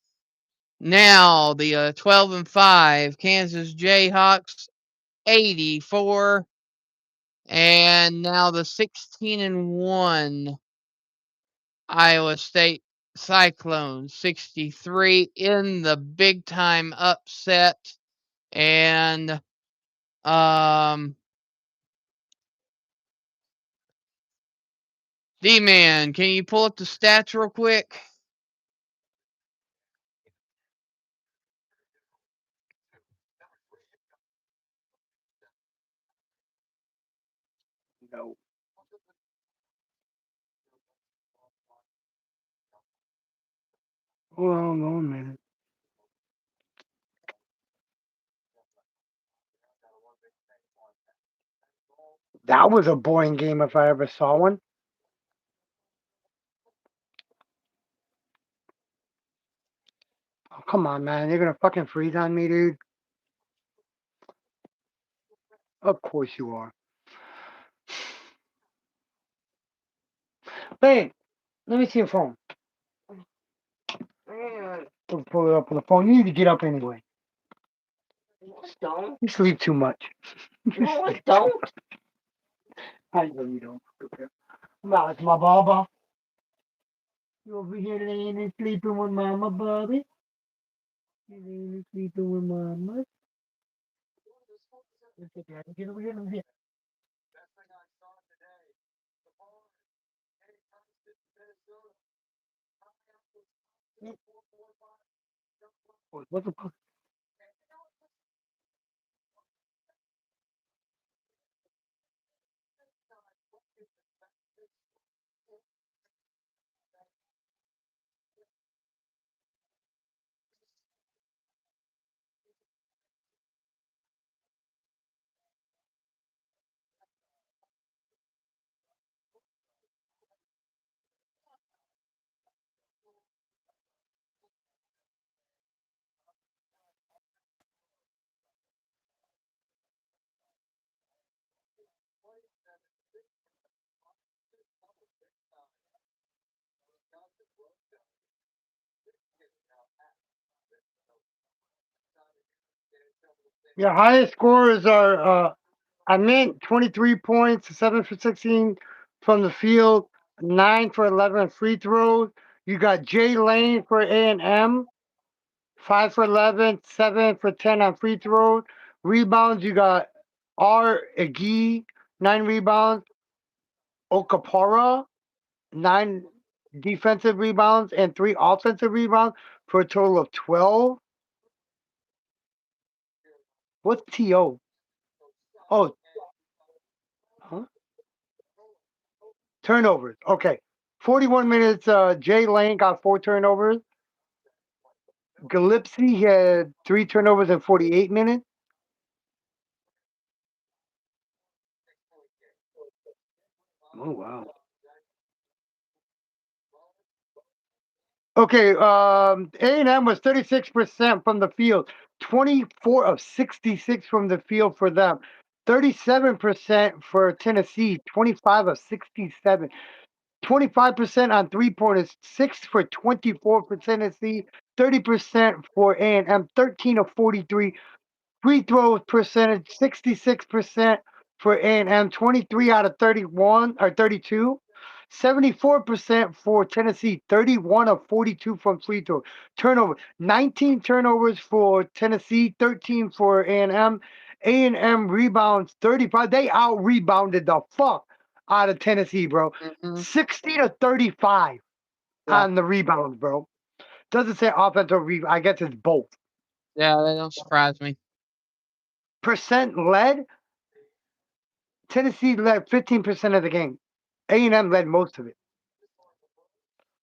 now the 12-5 Kansas Jayhawks 84, and now the 16-1 Iowa State Cyclones 63 in the big time upset. And D-Man, can you pull up the stats real quick? No. Hold on a minute. That was a boring game if I ever saw one. Oh, come on, man. You're gonna fucking freeze on me, dude. Of course you are. Babe, let me see your phone. Pull it up on the phone. You need to get up anyway. Don't. You sleep too much. No, I don't. I know you don't. Come on, it's my baba. You over here laying and sleeping with mama, Bobby? You laying and sleeping with mama? Get over here, over here. What the fuck? Your highest scorers are I meant 23 points, 7 for 16 from the field, 9 for 11 free throws. You got Jay Lane for A&M, 5 for 11, 7 for 10 on free throws. Rebounds, you got R. Agee, 9 rebounds. Okapara, 9 defensive rebounds and 3 offensive rebounds for a total of 12. What's TO? Oh, huh? Turnovers. Okay. 41 minutes. Jay Lane got 4 turnovers. Gillespie had 3 turnovers in 48 minutes. Oh, wow. Okay. A&M was 36% from the field, 24 of 66 from the field for them. 37% for Tennessee, 25 of 67. 25% on 3 pointers, 6 for 24 for Tennessee, 30% for A&M, 13 of 43. Free throw percentage, 66% for A&M, 23 out of 31 or 32. 74% for Tennessee, 31 of 42 from free throw. Turnover, 19 turnovers for Tennessee, 13 for A&M. A&M rebounds, 35. They out rebounded the fuck out of Tennessee, bro. Hmm. 60 to 35 Yeah. on the rebounds, bro. Doesn't say offensive rebound. I guess it's both. Yeah, that don't surprise me. Percent led, Tennessee led 15% of the game. A&M led most of it.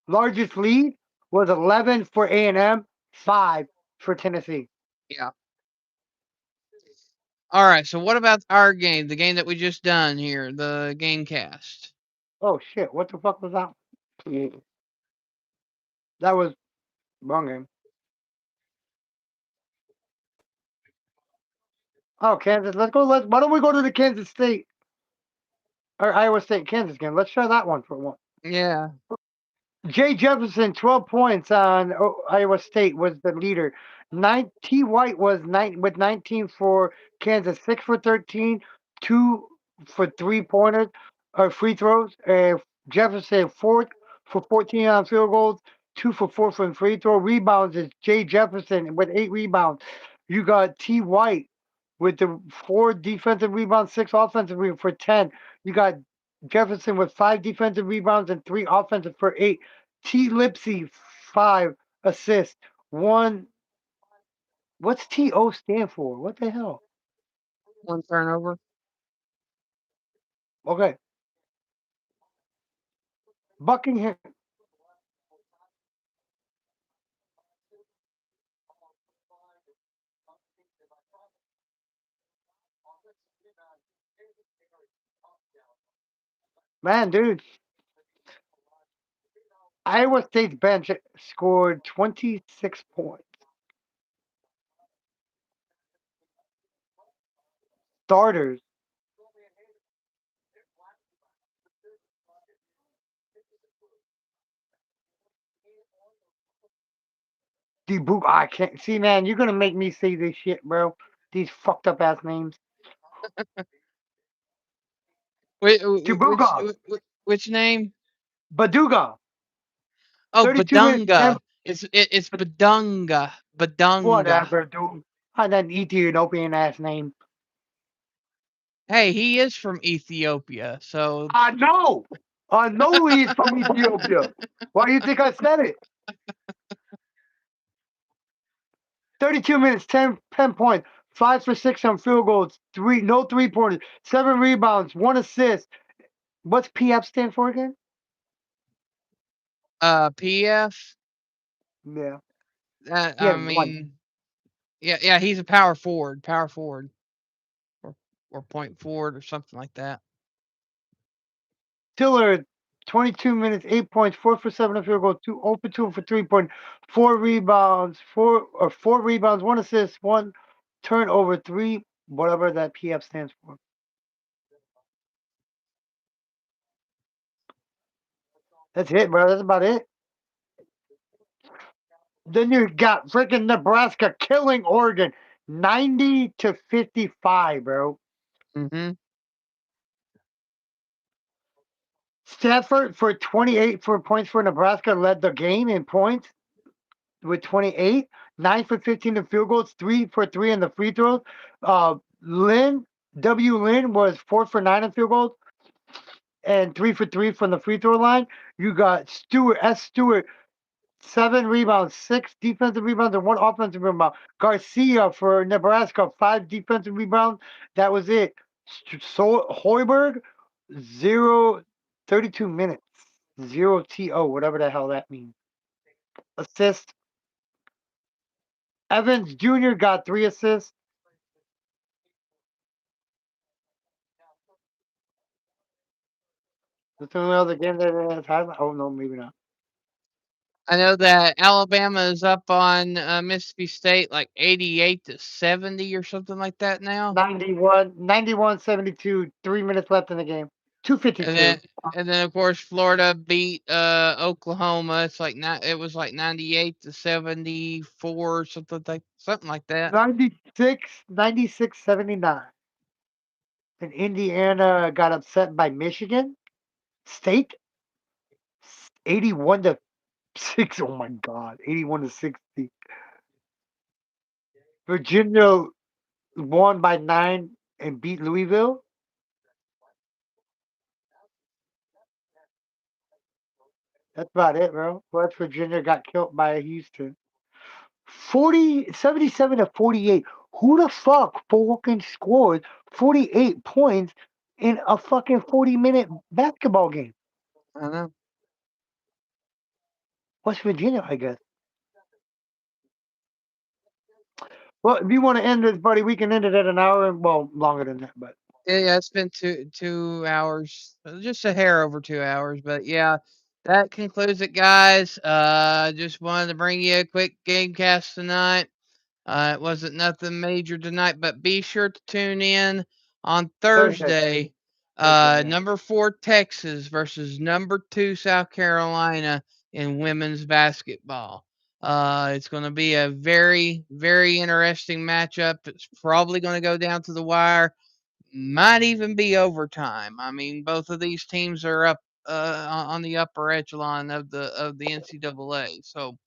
Largest lead was 11 for A&M, 5 for Tennessee. Yeah. All right. So what about our game? The game that we just done here, the GameCast. Oh shit! What the fuck was that? That was wrong game. Oh, Kansas. Let's go. Why don't we go to the Kansas State or Iowa State Kansas game? Let's try that one for one. Yeah. Jay Jefferson, 12 points on Iowa State, was the leader. T. White was 19 for Kansas, 6 for 13, 2 for 3 pointers or free throws. Jefferson, 4 for 14 on field goals, 2 for 4 from free throw. Rebounds is Jay Jefferson with 8 rebounds. You got T. White with the 4 defensive rebounds, 6 offensive rebounds for 10. You got Jefferson with 5 defensive rebounds and 3 offensive for 8. T. Lipsy, 5 assists. One, what's TO stand for? What the hell? One turnover. Okay. Buckingham. Man, dude. Iowa State's bench scored 26 points. Starters. I can't. See, man, you're going to make me say this shit, bro. These fucked up ass names. Which Jabuga. which name? Baduga. Oh, 32 minutes, 10. Badunga. It's Badunga. Badunga. Whatever, dude. And that Ethiopian ass name. Hey, he is from Ethiopia, so I know. I know he's from Ethiopia. Why do you think I said it? 32 minutes, 10 points, 5 for 6 on field goals, no 3 pointers, 7 rebounds, 1 assist. What's PF stand for again? PF. Yeah, he I had one. mean, yeah, he's a power forward, or point forward or something like that. Tiller, 22 minutes, 8 points, 4 for 7 on field goal, 2 0 for 2 for 3 point, 4 rebounds, 1 assist, 1 turnover, 3, whatever that PF stands for. That's it, bro. That's about it. Then you got freaking Nebraska killing Oregon, 90-55, bro. Mm-hmm. Stanford for 28 for points for Nebraska led the game in points with 28, 9 for 15 in field goals, 3 for 3 in the free throws. Lynn, Lynn was 4 for 9 in field goals and 3 for 3 from the free throw line. You got Stewart, 7 rebounds, 6 defensive rebounds, and 1 offensive rebound. Garcia for Nebraska, 5 defensive rebounds. That was it. So Hoiberg, 32 minutes. 0 TO, whatever the hell that means. Assist. Evans Jr. got 3 assists. That's the only other game that has happened. Oh, no, maybe not. I know that Alabama is up on Mississippi State like 88-70 or something like that now. 91-72, 3 minutes left in the game. And 252. then and then of course Florida beat Oklahoma. It's like it was like 98-74 something like that. 96-79. And Indiana got upset by Michigan State. 81-6. Oh my God. 81-60. Virginia won by 9 and beat Louisville. That's about it, bro. West Virginia got killed by Houston. 77-48. Who the fuck fucking scored 48 points in a fucking 40-minute basketball game? I know. West Virginia, I guess. Well, if you want to end this, buddy, we can end it at an hour. Well, longer than that, but Yeah, it's been 2 hours, just a hair over 2 hours, but yeah, that concludes it, guys. Just wanted to bring you a quick GameCast tonight. It wasn't nothing major tonight, but be sure to tune in on Thursday. Thursday. Yeah. Number 4 Texas versus number 2 South Carolina in women's basketball. It's going to be a very, very interesting matchup. It's probably going to go down to the wire. Might even be overtime. I mean, both of these teams are up on the upper echelon of the NCAA. So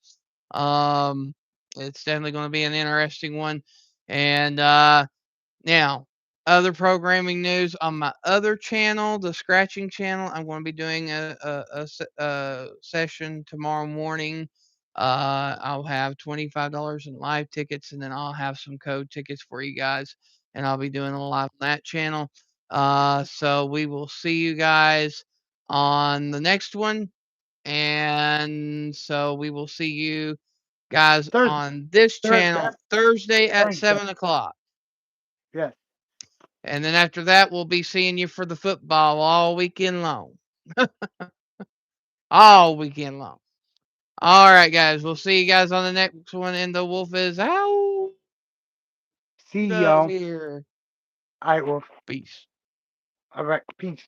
it's definitely going to be an interesting one. And now, other programming news on my other channel, the Scratching channel. I'm going to be doing a session tomorrow morning. I'll have $25 in live tickets, and then I'll have some code tickets for you guys, and I'll be doing a live on that channel. So we will see you guys on the next one. And so we will see you guys Thursday. on this channel Thursday at 7 o'clock. Yes. And then after that, we'll be seeing you for the football all weekend long. All weekend long. All right, guys. We'll see you guys on the next one. And the wolf is out See of y'all. here. All right, Wolf. Peace. All right. Peace.